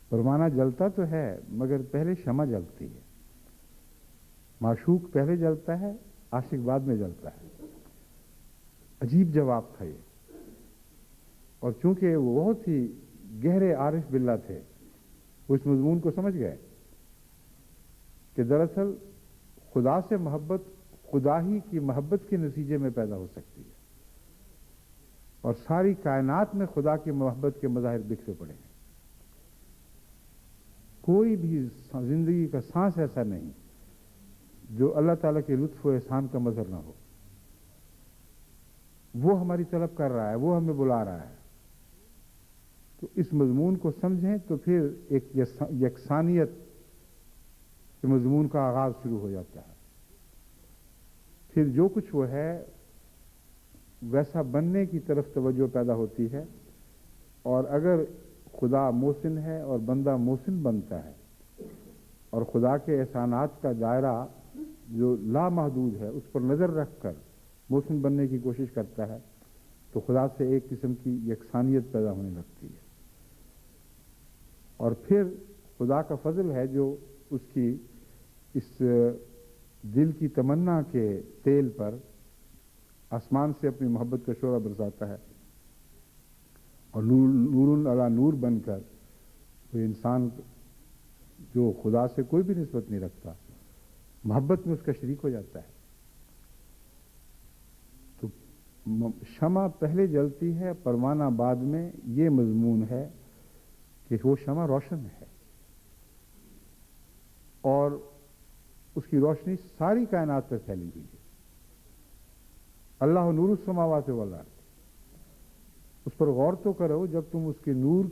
پروانہ جلتا تو ہے مگر پہلے شمع جلتی ہے، معشوق پہلے جلتا ہے، عاشق بعد میں جلتا ہے۔ عجیب جواب تھا یہ، اور چونکہ وہ بہت ہی گہرے عارف باللہ تھے، وہ اس مضمون کو سمجھ گئے کہ دراصل خدا سے محبت خدا ہی کی محبت کے نتیجے میں پیدا ہو سکتی ہے، اور ساری کائنات میں خدا کی محبت کے مظاہر بکھرے پڑے ہیں۔ کوئی بھی زندگی کا سانس ایسا نہیں جو اللہ تعالیٰ کے لطف و احسان کا مظہر نہ ہو۔ وہ ہماری طلب کر رہا ہے، وہ ہمیں بلا رہا ہے، تو اس مضمون کو سمجھیں تو پھر ایک یکسانیت کے مضمون کا آغاز شروع ہو جاتا ہے۔ پھر جو کچھ وہ ہے ویسا بننے کی طرف توجہ پیدا ہوتی ہے، اور اگر خدا محسن ہے اور بندہ محسن بنتا ہے، اور خدا کے احسانات کا دائرہ جو لامحدود ہے اس پر نظر رکھ کر محسن بننے کی کوشش کرتا ہے، تو خدا سے ایک قسم کی یکسانیت پیدا ہونے لگتی ہے، اور پھر خدا کا فضل ہے جو اس کی اس دل کی تمنا کے تیل پر آسمان سے اپنی محبت کا شعلہ برساتا ہے، اور نور علی نور بن کر وہ انسان جو خدا سے کوئی بھی نسبت نہیں رکھتا، محبت میں اس کا شریک ہو جاتا ہے۔ تو شمع پہلے جلتی ہے، پروانہ بعد میں، یہ مضمون ہے کہ وہ شمع روشن ہے اور اس کی روشنی ساری کائنات پر پھیلی ہوئی ہے. اللہ نور السماوات والارض. اس پر غور تو کرو جب تم اس کے نور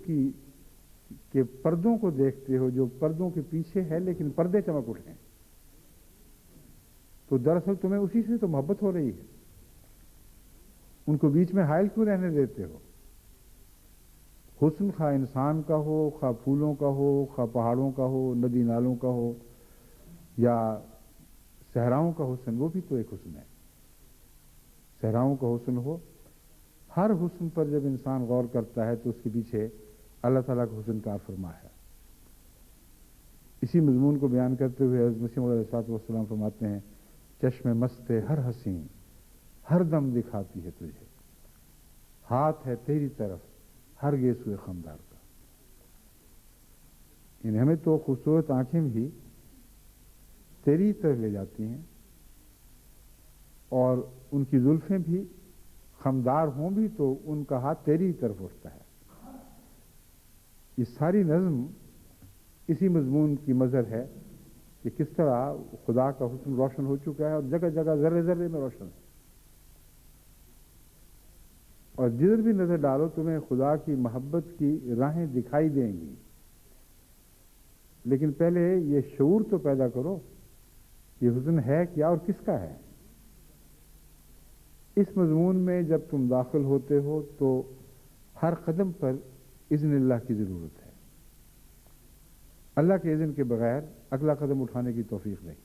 کے پردوں کو دیکھتے ہو جو پردوں کے پیچھے ہے لیکن پردے چمک اٹھے ہیں, تو دراصل تمہیں اسی سے تو محبت ہو رہی ہے. ان کو بیچ میں حائل کیوں رہنے دیتے ہو؟ حسن خواہ انسان کا ہو, خواہ پھولوں کا ہو, خواہ پہاڑوں کا ہو, ندی نالوں کا ہو, یا صحراؤں کا حسن, وہ بھی تو ایک حسن ہے. صحراؤں کا حسن ہو, ہر حسن پر جب انسان غور کرتا ہے تو اس کے پیچھے اللہ تعالیٰ کا حسن کار فرما ہے. اسی مضمون کو بیان کرتے ہوئے حضرت مسیح موعود علیہ الصلوۃ والسلام فرماتے ہیں, چشم مست ہر حسین ہر دم دکھاتی ہے تجھے, ہاتھ ہے تیری طرف ہر گیسوئے خمدار کا. یعنی ہمیں تو خوبصورت آنکھیں بھی تیری طرف لے جاتی ہیں اور ان کی زلفیں بھی خمدار ہوں بھی تو ان کا ہاتھ تیری طرف اٹھتا ہے. یہ ساری نظم اسی مضمون کی مظہر ہے کہ کس طرح خدا کا حسن روشن ہو چکا ہے اور جگہ جگہ ذرے ذرے میں روشن ہے. اور جدھر بھی نظر ڈالو تمہیں خدا کی محبت کی راہیں دکھائی دیں گی, لیکن پہلے یہ شعور تو پیدا کرو یہ حسن ہے کیا اور کس کا ہے. اس مضمون میں جب تم داخل ہوتے ہو تو ہر قدم پر اذن اللہ کی ضرورت ہے. اللہ کے اذن کے بغیر اگلا قدم اٹھانے کی توفیق نہیں,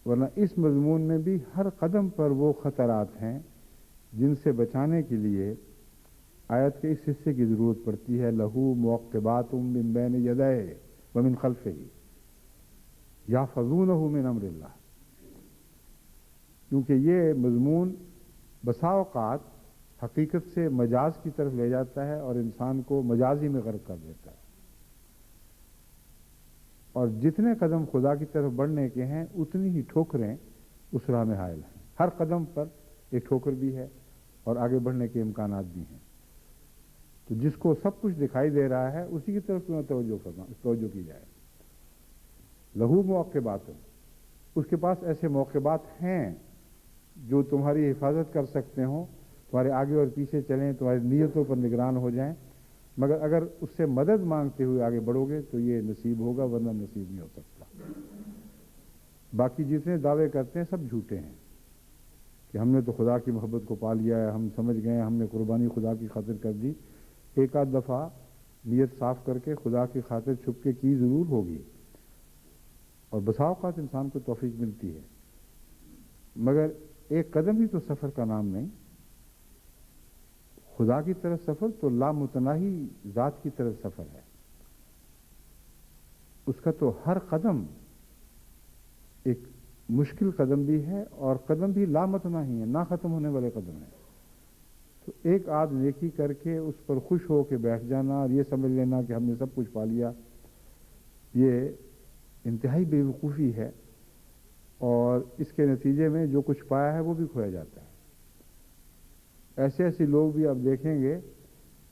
ورنہ اس مضمون میں بھی ہر قدم پر وہ خطرات ہیں جن سے بچانے کے لیے آیت کے اس حصے کی ضرورت پڑتی ہے. لہو معقبات من بین یدیہ ومن خلفہ یحفظونہ من امر اللہ. کیونکہ یہ مضمون بسا اوقات حقیقت سے مجاز کی طرف لے جاتا ہے اور انسان کو مجازی میں غرق کر دیتا ہے. اور جتنے قدم خدا کی طرف بڑھنے کے ہیں اتنی ہی ٹھوکریں اس راہ میں حائل ہیں. ہر قدم پر ایک ٹھوکر بھی ہے اور آگے بڑھنے کے امکانات بھی ہیں. تو جس کو سب کچھ دکھائی دے رہا ہے اسی کی طرف کیوں توجہ کی جائے. لہو موقبات, اس کے پاس ایسے موقبات ہیں جو تمہاری حفاظت کر سکتے ہوں, تمہارے آگے اور پیچھے چلیں, تمہاری نیتوں پر نگران ہو جائیں, مگر اگر اس سے مدد مانگتے ہوئے آگے بڑھو گے تو یہ نصیب ہوگا, ورنہ نصیب نہیں ہو سکتا. باقی جتنے دعوے کرتے ہیں سب جھوٹے ہیں کہ ہم نے تو خدا کی محبت کو پا لیا ہے, ہم سمجھ گئے, ہم نے قربانی خدا کی خاطر کر دی. ایک آدھ دفعہ نیت صاف کر کے خدا کی خاطر چھپ کے کی ضرور ہوگی اور بسا اوقات انسان کو توفیق ملتی ہے, مگر ایک قدم ہی تو سفر کا نام نہیں. خدا کی طرف سفر تو لامتناہی ذات کی طرف سفر ہے. اس کا تو ہر قدم ایک مشکل قدم بھی ہے اور قدم بھی لامتناہی ہے, نہ ختم ہونے والے قدم ہیں. تو ایک آدھ نیکی کر کے اس پر خوش ہو کے بیٹھ جانا اور یہ سمجھ لینا کہ ہم نے سب کچھ پا لیا, یہ انتہائی بے وقوفی ہے اور اس کے نتیجے میں جو کچھ پایا ہے وہ بھی کھویا جاتا ہے. ایسے ایسے لوگ بھی آپ دیکھیں گے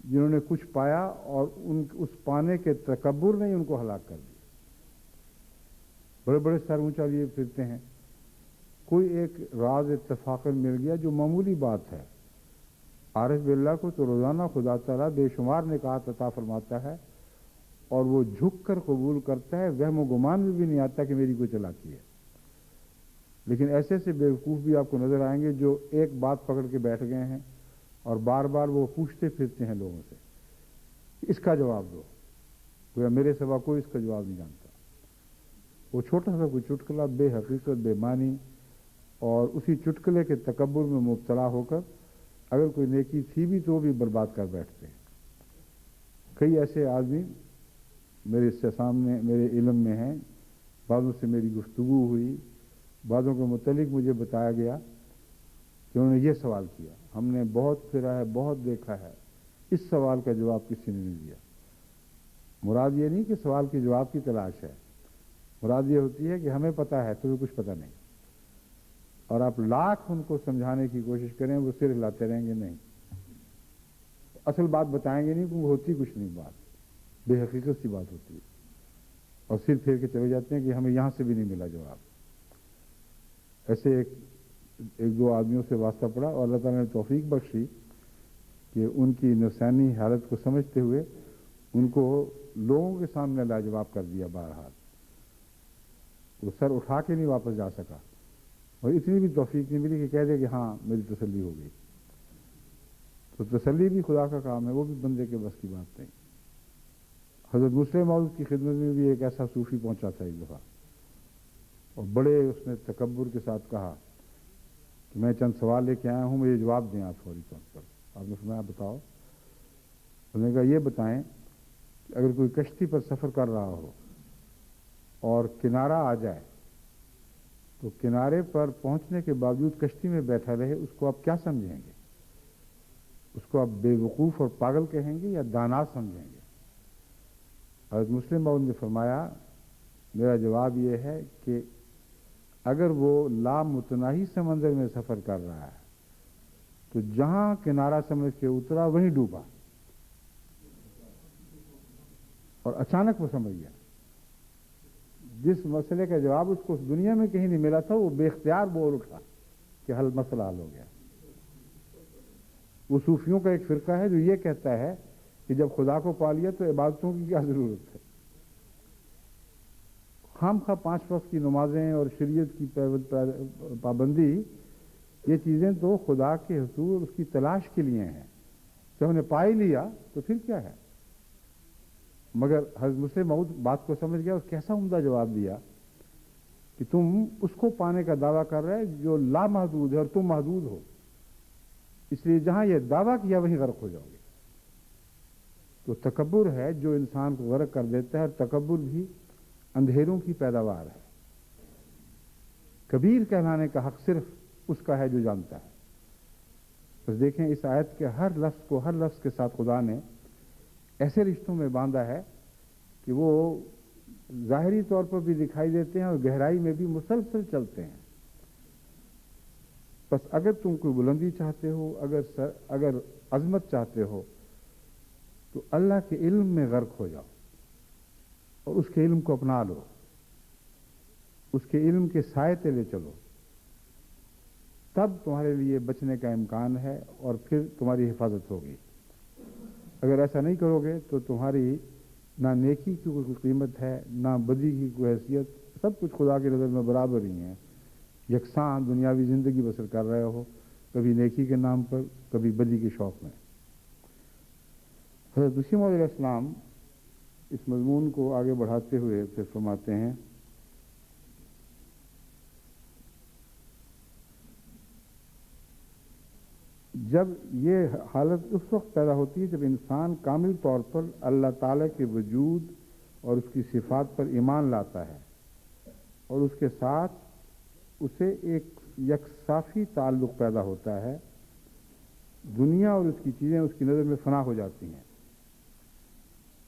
جنہوں نے کچھ پایا اور اس پانے کے تکبر نے ان کو ہلاک کر دیا. بڑے بڑے سر اونچا لیے پھرتے ہیں. کوئی ایک راز اتفاقاً مل گیا جو معمولی بات ہے. عارف باللہ کو تو روزانہ خدا تعالیٰ بے شمار نکات عطا فرماتا ہے اور وہ جھک کر قبول کرتا ہے, وہم و گمان میں بھی نہیں آتا کہ میری کوئی چلاکی ہے. لیکن ایسے ایسے بیوقوف بھی آپ کو نظر آئیں گے جو ایک بات پکڑ کے بیٹھ گئے ہیں اور بار بار وہ پوچھتے پھرتے ہیں لوگوں سے اس کا جواب دو, گویا میرے سوا کوئی اس کا جواب نہیں جانتا. وہ چھوٹا سا کوئی چٹکلا بے حقیقت بے معنی اور اسی چٹکلے کے تکبر میں مبتلا ہو کر اگر کوئی نیکی تھی بھی تو وہ بھی برباد کر بیٹھتے ہیں. کئی ایسے آدمی میرے سامنے میرے علم میں ہیں, بعضوں سے میری گفتگو ہوئی, بعضوں کے متعلق مجھے بتایا گیا کہ انہوں نے یہ سوال کیا, ہم نے بہت پھرا ہے, بہت دیکھا ہے, اس سوال کا جواب کسی نے نہیں دیا. مراد یہ نہیں کہ سوال کے جواب کی تلاش ہے, مراد یہ ہوتی ہے کہ ہمیں پتہ ہے تمہیں کچھ پتہ نہیں, اور آپ لاکھ ان کو سمجھانے کی کوشش کریں وہ صرف لاتے رہیں گے, نہیں اصل بات بتائیں گے نہیں کیونکہ ہوتی کچھ نہیں بات. بے حقیقت سی بات ہوتی ہے، اور سر پھیر کے چلے جاتے ہیں کہ ہمیں یہاں سے بھی نہیں ملا جواب۔ ایسے ایک دو آدمیوں سے واسطہ پڑا اور اللہ تعالیٰ نے توفیق بخشی کہ ان کی نفسانی حالت کو سمجھتے ہوئے ان کو لوگوں کے سامنے لاجواب کر دیا بہرحال۔ وہ سر اٹھا کے نہیں واپس جا سکا، اور اتنی بھی توفیق نہیں ملی کہ کہہ دے کہ ہاں میری تسلی ہو گئی۔ تو تسلی بھی خدا کا کام ہے، وہ بھی بندے کے بس کی بات نہیں۔ حضرت مسلم موعود کی خدمت میں بھی ایک ایسا صوفی پہنچا تھا ایک دفعہ، اور بڑے اس نے تکبر کے ساتھ کہا کہ میں چند سوال لے کے آیا ہوں، مجھے جواب دیں آپ فوری طور پر۔ آپ نے فرمایا بتاؤ۔ انہوں نے کہا یہ بتائیں کہ اگر کوئی کشتی پر سفر کر رہا ہو اور کنارہ آ جائے تو کنارے پر پہنچنے کے باوجود کشتی میں بیٹھا رہے، اس کو آپ کیا سمجھیں گے؟ اس کو آپ بے وقوف اور پاگل کہیں گے یا دانا سمجھیں گے؟ حضرت مسلم موعود نے فرمایا میرا جواب یہ ہے کہ اگر وہ لامتناہی سمندر میں سفر کر رہا ہے تو جہاں کنارہ سمجھ کے اترا وہیں ڈوبا، اور اچانک وہ سمجھ گیا۔ جس مسئلے کا جواب اس کو اس دنیا میں کہیں نہیں ملا تھا، وہ بے اختیار بول اٹھا کہ مسئلہ حل ہو گیا۔ وہ صوفیوں کا ایک فرقہ ہے جو یہ کہتا ہے کہ جب خدا کو پا لیا تو عبادتوں کی کیا ضرورت ہے؟ خام خواہ 5 وقت کی نمازیں اور شریعت کی پابندی، یہ چیزیں تو خدا کے حضور اس کی تلاش کے لیے ہیں۔ جب ہم نے پا ہی لیا تو پھر کیا ہے؟ مگر حضرت مسلم موعود بات کو سمجھ گیا، اور کیسا عمدہ جواب دیا کہ تم اس کو پانے کا دعویٰ کر رہے جو لامحدود ہے اور تم محدود ہو، اس لیے جہاں یہ دعویٰ کیا وہیں غرق ہو جاؤ گے۔ تو تکبر ہے جو انسان کو غرق کر دیتا ہے، اور تکبر بھی اندھیروں کی پیداوار ہے۔ کبیر کہلانے کا حق صرف اس کا ہے جو جانتا ہے۔ بس دیکھیں اس آیت کے ہر لفظ کو ہر لفظ کے ساتھ خدا نے ایسے رشتوں میں باندھا ہے کہ وہ ظاہری طور پر بھی دکھائی دیتے ہیں اور گہرائی میں بھی مسلسل چلتے ہیں۔ بس اگر تم کوئی بلندی چاہتے ہو، اگر عظمت چاہتے ہو، تو اللہ کے علم میں غرق ہو جاؤ اور اس کے علم کو اپنا لو، اس کے علم کے سائے تلے چلو، تب تمہارے لیے بچنے کا امکان ہے اور پھر تمہاری حفاظت ہوگی۔ اگر ایسا نہیں کرو گے تو تمہاری نہ نیکی کی کوئی قیمت ہے، نہ بدی کی کوئی حیثیت، سب کچھ خدا کی نظر میں برابر ہی ہیں۔ یکساں دنیاوی زندگی بسر کر رہے ہو، کبھی نیکی کے نام پر، کبھی بدی کے شوق میں۔ حضرت مسیح موعود علیہ السلام اس مضمون کو آگے بڑھاتے ہوئے پھر فرماتے ہیں جب یہ حالت اس وقت پیدا ہوتی ہے جب انسان کامل طور پر اللہ تعالیٰ کے وجود اور اس کی صفات پر ایمان لاتا ہے، اور اس کے ساتھ اسے ایک یکسافی تعلق پیدا ہوتا ہے، دنیا اور اس کی چیزیں اس کی نظر میں فنا ہو جاتی ہیں۔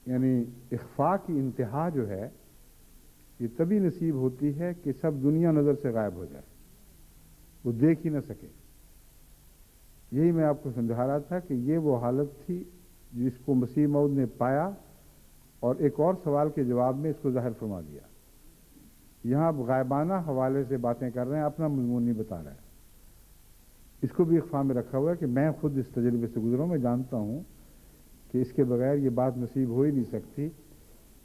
یعنی اخفاء کی انتہا جو ہے یہ تبھی نصیب ہوتی ہے کہ سب دنیا نظر سے غائب ہو جائے، وہ دیکھ ہی نہ سکے۔ یہی میں آپ کو سمجھا رہا تھا کہ یہ وہ حالت تھی جس کو مسیح موعود نے پایا، اور ایک اور سوال کے جواب میں اس کو ظاہر فرما دیا۔ یہاں آپ غائبانہ حوالے سے باتیں کر رہے ہیں، اپنا مضمون نہیں بتا رہے ہیں۔ اس کو بھی اخفاء میں رکھا ہوا ہے کہ میں خود اس تجربے سے گزرا ہوں، میں جانتا ہوں کہ اس کے بغیر یہ بات نصیب ہو ہی نہیں سکتی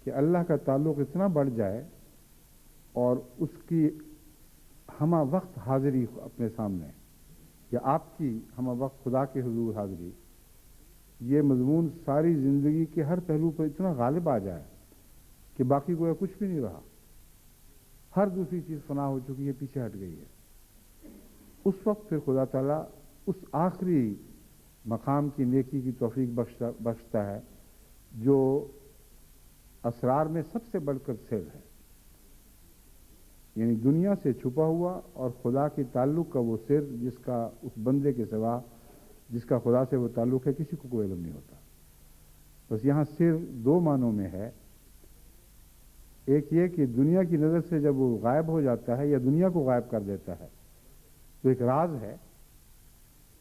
کہ اللہ کا تعلق اتنا بڑھ جائے اور اس کی ہمہ وقت حاضری اپنے سامنے، یا آپ کی ہمہ وقت خدا کے حضور حاضری، یہ مضمون ساری زندگی کے ہر پہلو پر اتنا غالب آ جائے کہ باقی گویا کچھ بھی نہیں رہا، ہر دوسری چیز فنا ہو چکی ہے، پیچھے ہٹ گئی ہے۔ اس وقت پھر خدا تعالیٰ اس آخری مقام کی نیکی کی توفیق بخشتا ہے جو اسرار میں سب سے بڑھ کر سر ہے، یعنی دنیا سے چھپا ہوا اور خدا کے تعلق کا وہ سر جس کا اس بندے کے سوا جس کا خدا سے وہ تعلق ہے کسی کو کوئی علم نہیں ہوتا۔ بس یہاں سر دو معنوں میں ہے، ایک یہ کہ دنیا کی نظر سے جب وہ غائب ہو جاتا ہے یا دنیا کو غائب کر دیتا ہے تو ایک راز ہے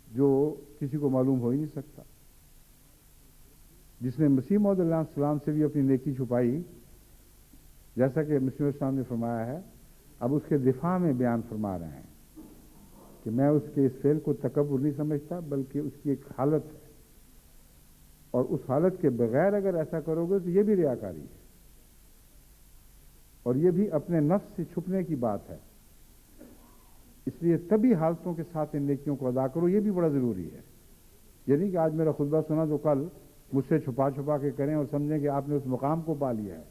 جو کسی کو معلوم ہو ہی نہیں سکتا۔ جس نے مسیح موعود علیہ السلام سے بھی اپنی نیکی چھپائی، جیسا کہ مسیح موعود السلام نے فرمایا ہے، اب اس کے دفاع میں بیان فرما رہے ہیں کہ میں اس کے اس فعل کو تکبر نہیں سمجھتا، بلکہ اس کی ایک حالت ہے، اور اس حالت کے بغیر اگر ایسا کرو گے تو یہ بھی ریاکاری ہے، اور یہ بھی اپنے نفس سے چھپنے کی بات ہے۔ اس لیے تبھی حالتوں کے ساتھ ان نیکیوں کو ادا کرو، یہ بھی بڑا ضروری ہے۔ یعنی کہ آج میرا خطبہ سنا تو کل مجھ سے چھپا چھپا کے کریں اور سمجھیں کہ آپ نے اس مقام کو پا لیا ہے۔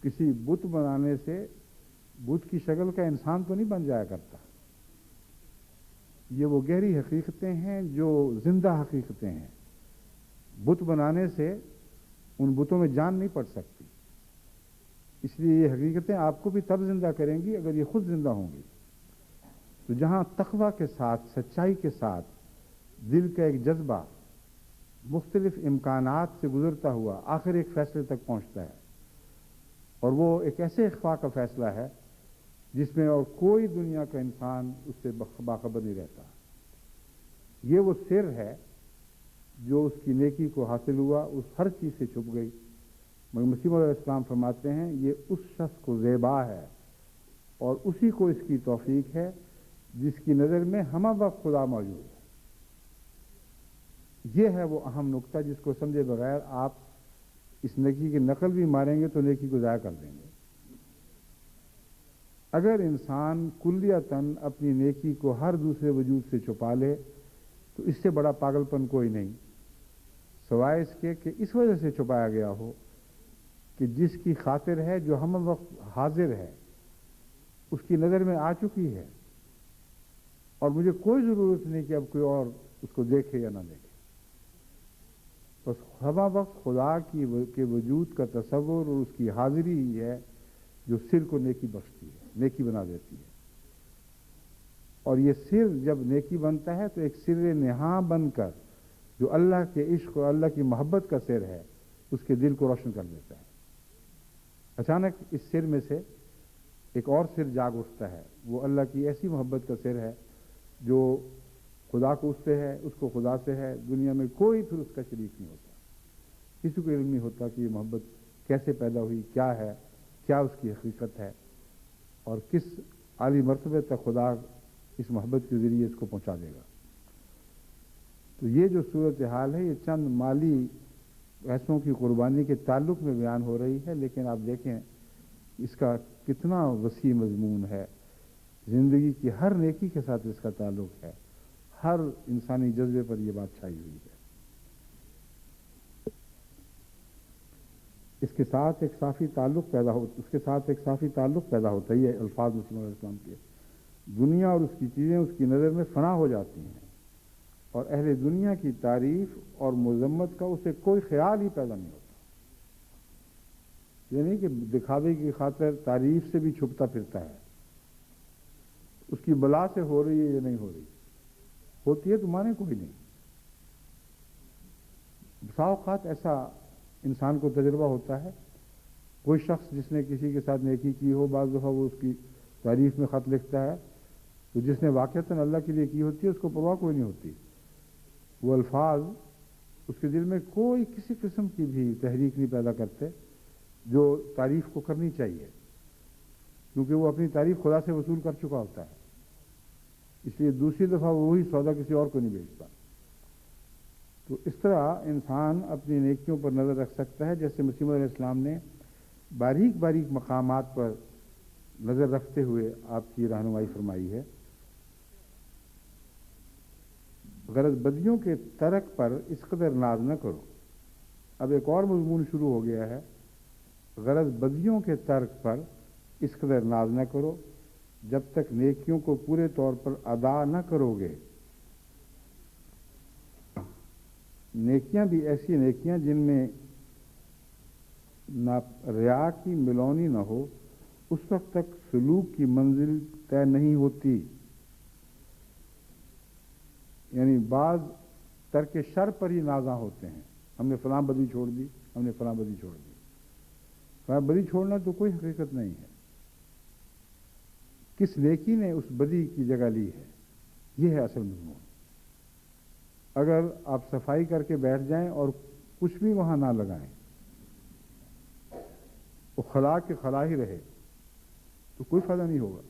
کسی بت بنانے سے بت کی شکل کا انسان تو نہیں بن جایا کرتا۔ یہ وہ گہری حقیقتیں ہیں جو زندہ حقیقتیں ہیں۔ بت بنانے سے ان بتوں میں جان نہیں پڑ سکتی، اس لیے یہ حقیقتیں آپ کو بھی تب زندہ کریں گی اگر یہ خود زندہ ہوں گی۔ تو جہاں تقویٰ کے ساتھ، سچائی کے ساتھ دل کا ایک جذبہ مختلف امکانات سے گزرتا ہوا آخر ایک فیصلے تک پہنچتا ہے، اور وہ ایک ایسے اخفاء کا فیصلہ ہے جس میں اور کوئی دنیا کا انسان اس سے باخبر نہیں رہتا۔ یہ وہ سر ہے جو اس کی نیکی کو حاصل ہوا، اس ہر چیز سے چھپ گئی، مگر مسیح موعود علیہ السلام فرماتے ہیں یہ اس شخص کو زیبا ہے اور اسی کو اس کی توفیق ہے جس کی نظر میں ہمہ وقت خدا موجود ہے۔ یہ ہے وہ اہم نقطہ جس کو سمجھے بغیر آپ اس نیکی کی نقل بھی ماریں گے تو نیکی کو ضائع کر دیں گے۔ اگر انسان کلیتاً اپنی نیکی کو ہر دوسرے وجود سے چھپا لے تو اس سے بڑا پاگل پن کوئی نہیں، سوائے اس کے کہ اس وجہ سے چھپایا گیا ہو کہ جس کی خاطر ہے، جو ہم وقت حاضر ہے، اس کی نظر میں آ چکی ہے، اور مجھے کوئی ضرورت نہیں کہ اب کوئی اور اس کو دیکھے یا نہ دیکھے۔ بس ہم وقت خدا کے وجود کا تصور اور اس کی حاضری ہی ہے جو سر کو نیکی بخشتی ہے، نیکی بنا دیتی ہے۔ اور یہ سر جب نیکی بنتا ہے تو ایک سر نہاں بن کر جو اللہ کے عشق اور اللہ کی محبت کا سر ہے، اس کے دل کو روشن کر دیتا ہے۔ اچانک اس سر میں سے ایک اور سر جاگ اٹھتا ہے، وہ اللہ کی ایسی محبت کا سر ہے جو خدا کو اس سے ہے، اس کو خدا سے ہے، دنیا میں کوئی پھر اس کا شریک نہیں ہوتا، کسی کو علم نہیں ہوتا کہ یہ محبت کیسے پیدا ہوئی، کیا ہے، کیا اس کی حقیقت ہے، اور کس عالی مرتبے تک خدا اس محبت کے ذریعے اس کو پہنچا دے گا۔ تو یہ جو صورتحال ہے یہ چند مالی پیسوں کی قربانی کے تعلق میں بیان ہو رہی ہے، لیکن آپ دیکھیں اس کا کتنا وسیع مضمون ہے، زندگی کی ہر نیکی کے ساتھ اس کا تعلق ہے، ہر انسانی جذبے پر یہ بات چھائی ہوئی ہے۔ اس کے ساتھ ایک صافی تعلق پیدا ہوتا ہے، یہ الفاظ مسیح علیہ السلام کے، دنیا اور اس کی چیزیں اس کی نظر میں فنا ہو جاتی ہیں، اور اہل دنیا کی تعریف اور مذمت کا اسے کوئی خیال ہی پیدا نہیں ہوتا۔ یعنی کہ دکھاوے کی خاطر تعریف سے بھی چھپتا پھرتا ہے، اس کی بلا سے ہو رہی ہے یا نہیں ہو رہی، ہوتی ہے تو مانے کوئی نہیں۔ بسا اوقات ایسا انسان کو تجربہ ہوتا ہے، کوئی شخص جس نے کسی کے ساتھ نیکی کی ہو، بعض دفعہ وہ اس کی تعریف میں خط لکھتا ہے، تو جس نے واقعتاً اللہ کے لیے کی ہوتی ہے اس کو پرواہ کوئی نہیں ہوتی، وہ الفاظ اس کے دل میں کوئی کسی قسم کی بھی تحریک نہیں پیدا کرتے جو تعریف کو کرنی چاہیے، کیونکہ وہ اپنی تعریف خدا سے وصول کر چکا ہوتا ہے، اس لیے دوسری دفعہ وہی سودا کسی اور کو نہیں بیچتا۔ تو اس طرح انسان اپنی نیکیوں پر نظر رکھ سکتا ہے، جیسے مسیح علیہ السلام نے باریک باریک مقامات پر نظر رکھتے ہوئے آپ کی رہنمائی فرمائی ہے۔ غرض بدیوں کے ترک پر اس قدر ناز نہ کرو، اب ایک اور مضمون شروع ہو گیا ہے، غرض بدیوں کے ترک پر اس قدر ناز نہ کرو جب تک نیکیوں کو پورے طور پر ادا نہ کرو گے۔ نیکیاں بھی ایسی نیکیاں جن میں نہ ریا کی ملونی نہ ہو، اس وقت تک سلوک کی منزل طے نہیں ہوتی۔ یعنی بعض ترک شر پر ہی نازاں ہوتے ہیں، ہم نے فلاں بدی چھوڑ دی، ہم نے فلاں بدی چھوڑ دی۔ فلاں بدی چھوڑنا تو کوئی حقیقت نہیں ہے، کس نیکی نے اس بدی کی جگہ لی ہے، یہ ہے اصل مضمون۔ اگر آپ صفائی کر کے بیٹھ جائیں اور کچھ بھی وہاں نہ لگائیں، وہ خلا کے خلا ہی رہے، تو کوئی فائدہ نہیں ہوگا۔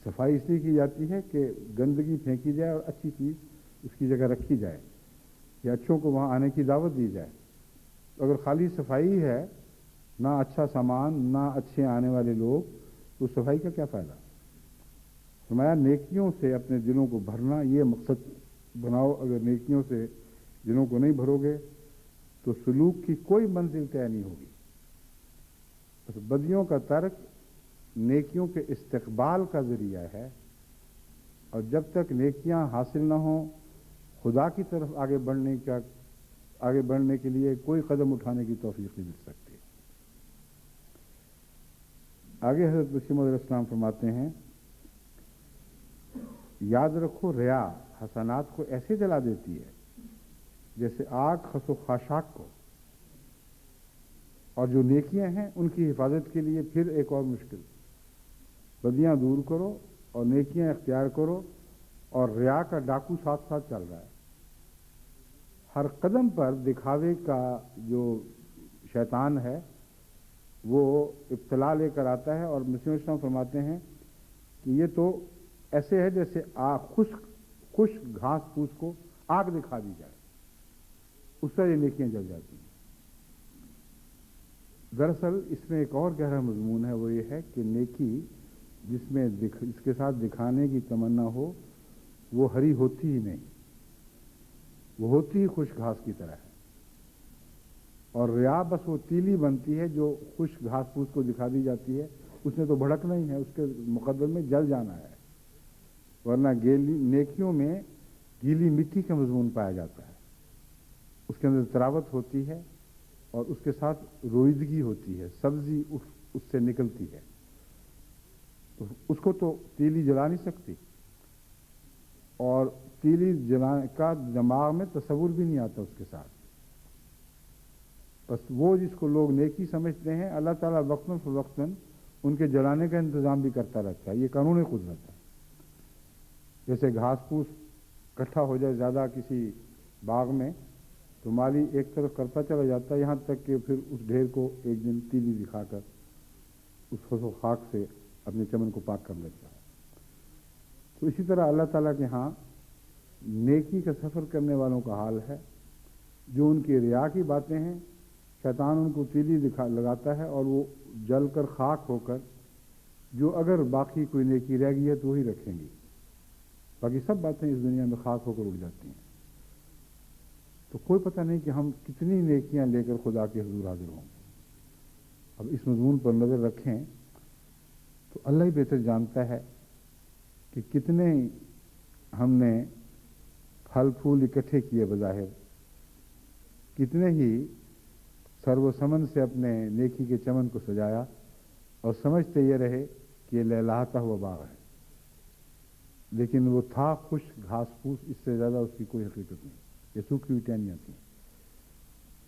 صفائی اس لیے کی جاتی ہے کہ گندگی پھینکی جائے اور اچھی چیز اس کی جگہ رکھی جائے، یا اچھوں کو وہاں آنے کی دعوت دی جائے۔ اگر خالی صفائی ہے، نہ اچھا سامان، نہ اچھے آنے والے لوگ، تو صفائی کا کیا فائدہ؟ فرمایا نیکیوں سے اپنے دلوں کو بھرنا، یہ مقصد بناؤ۔ اگر نیکیوں سے دلوں کو نہیں بھرو گے تو سلوک کی کوئی منزل طے نہیں ہوگی۔ بس بدیوں کا ترک نیکیوں کے استقبال کا ذریعہ ہے، اور جب تک نیکیاں حاصل نہ ہوں، خدا کی طرف آگے بڑھنے کے لیے کوئی قدم اٹھانے کی توفیق نہیں مل سکتی۔ آگے حضرت مسیح موعود علیہ السلام فرماتے ہیں، یاد رکھو ریا حسنات کو ایسے جلا دیتی ہے جیسے آگ خس و خاشاک کو، اور جو نیکیاں ہیں ان کی حفاظت کے لیے پھر ایک اور مشکل، بدیاں دور کرو اور نیکیاں اختیار کرو، اور ریا کا ڈاکو ساتھ ساتھ چل رہا ہے۔ ہر قدم پر دکھاوے کا جو شیطان ہے وہ ابتلا لے کر آتا ہے، اور مسیح علیہ السلام فرماتے ہیں کہ یہ تو ایسے ہے جیسے خشک گھاس پھوس کو آگ دکھا دی جائے، اس سے یہ نیکیاں جل جاتی ہیں۔ دراصل اس میں ایک اور گہرا مضمون ہے، وہ یہ ہے کہ نیکی جس کے ساتھ دکھانے کی تمنا ہو وہ ہری ہوتی ہی نہیں، وہ ہوتی ہی خشک گھاس کی طرح ہے، اور ریا بس وہ تیلی بنتی ہے جو خشک گھاس پھوس کو دکھا دی جاتی ہے، اس نے تو بھڑکنا ہی ہے، اس کے مقدر میں جل جانا ہے، ورنہ نیکیوں میں گیلی مٹی کا مضمون پایا جاتا ہے، اس کے اندر تراوت ہوتی ہے اور اس کے ساتھ روئیدگی ہوتی ہے، سبزی اس سے نکلتی ہے، تو اس کو تو تیلی جلا نہیں سکتی، اور تیلی جلانے کا دماغ میں تصور بھی نہیں آتا اس کے ساتھ۔ بس وہ جس کو لوگ نیکی سمجھتے ہیں، اللہ تعالیٰ وقتاً فوقتاً ان کے جلانے کا انتظام بھی کرتا رہتا ہے، یہ قانون قدرت ہے۔ جیسے گھاس پھوس اکٹھا ہو جائے زیادہ کسی باغ میں، تو مالی ایک طرف کرتا چلا جاتا ہے، یہاں تک کہ پھر اس ڈھیر کو ایک دن تیلی دکھا کر اس خس و خاک سے اپنے چمن کو پاک کر لیتا ہے۔ تو اسی طرح اللہ تعالیٰ کے ہاں نیکی کا سفر کرنے والوں کا حال ہے، جو ان کی ریا کی باتیں ہیں، شیطان ان کو تیلی لگاتا ہے اور وہ جل کر خاک ہو کر، جو اگر باقی کوئی نیکی رہ گئی ہے تو وہی رکھیں گی، باقی سب باتیں اس دنیا میں خاک ہو کر اڑ جاتی ہیں۔ تو کوئی پتہ نہیں کہ ہم کتنی نیکیاں لے کر خدا کے حضور حاضر ہوں گے۔ اب اس مضمون پر نظر رکھیں تو اللہ ہی بہتر جانتا ہے کہ کتنے ہم نے پھل پھول اکٹھے کیے بظاہر، کتنے ہی سر و سمن سے اپنے نیکی کے چمن کو سجایا اور سمجھتے یہ رہے کہ یہ لہلاتا ہوا باغ ہے، لیکن وہ تھا خشک گھاس پھوس، اس سے زیادہ اس کی کوئی حقیقت نہیں، یہ سوکھی ہوئی ٹہنیاں تھیں۔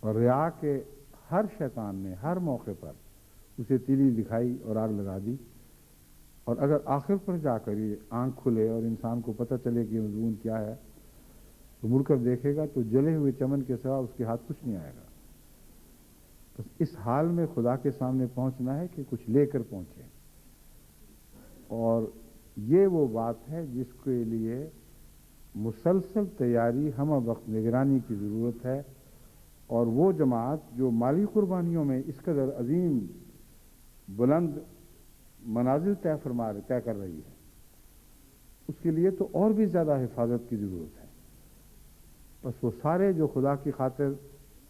اور ریا کے ہر شیطان نے ہر موقع پر اسے تیلی دکھائی اور آگ لگا دی، اور اگر آخر پر جا کر یہ آنکھ کھلے اور انسان کو پتہ چلے کہ مضمون کیا ہے، تو مڑ کر دیکھے گا تو جلے ہوئے چمن کے سوا اس کے ہاتھ کچھ نہیں آئے گا۔ بس اس حال میں خدا کے سامنے پہنچنا ہے کہ کچھ لے کر پہنچے، اور یہ وہ بات ہے جس کے لیے مسلسل تیاری، ہمہ وقت نگرانی کی ضرورت ہے، اور وہ جماعت جو مالی قربانیوں میں اس قدر عظیم بلند منازل طے کر رہی ہے، اس کے لیے تو اور بھی زیادہ حفاظت کی ضرورت ہے۔ بس وہ سارے جو خدا کی خاطر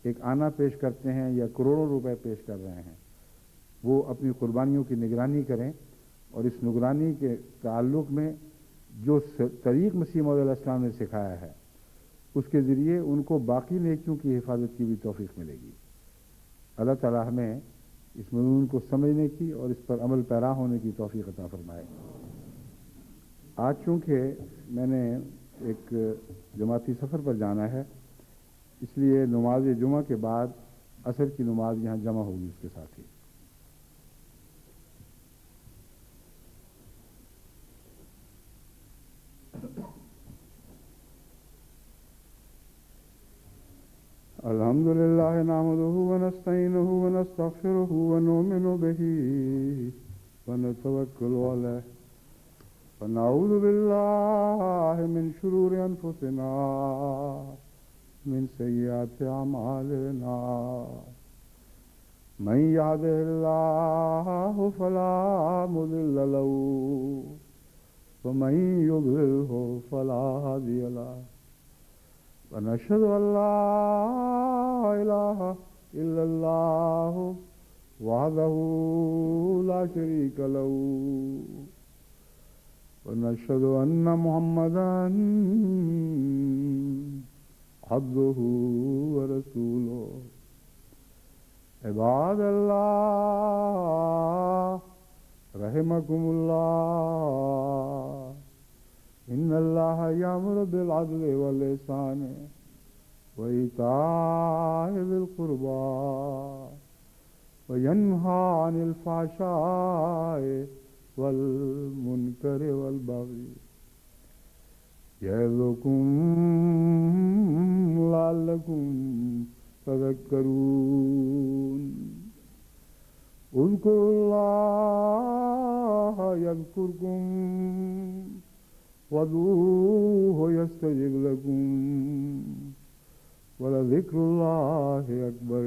ایک آنا پیش کرتے ہیں یا کروڑوں روپے پیش کر رہے ہیں، وہ اپنی قربانیوں کی نگرانی کریں، اور اس نگرانی کے تعلق میں جو طریق مسیح موعود علیہ السلام نے سکھایا ہے، اس کے ذریعے ان کو باقی نیکیوں کی حفاظت کی بھی توفیق ملے گی۔ اللہ تعالیٰ ہمیں اس مضمون کو سمجھنے کی اور اس پر عمل پیرا ہونے کی توفیق عطا فرمائے۔ آج چونکہ میں نے ایک جماعتی سفر پر جانا ہے، اس لیے نماز جمعہ کے بعد عصر کی نماز یہاں جمع ہوگی اس کے ساتھ ہی۔ الحمد لله نحمده ونستعينه ونستغفره ونؤمن به ونتوكل عليه ونعوذ بالله من شرور أنفسنا من سيئات أعمالنا من يهده الله فلا مضل له ومن يضلله فلا هادي له ونشهد أن لا إله إلا الله وحده لا شريك له ونشهد أن محمدا عبده ورسوله عباد الله رحمكم الله إن الله يأمر بالعدل والإحسان وإيتاء ذي القربى وينهى عن الفحشاء والمنكر والبغي يعظكم لعلكم تذكرون اذكروا الله يذكركم وادعوه يستجب لكم ولذكر الله أكبر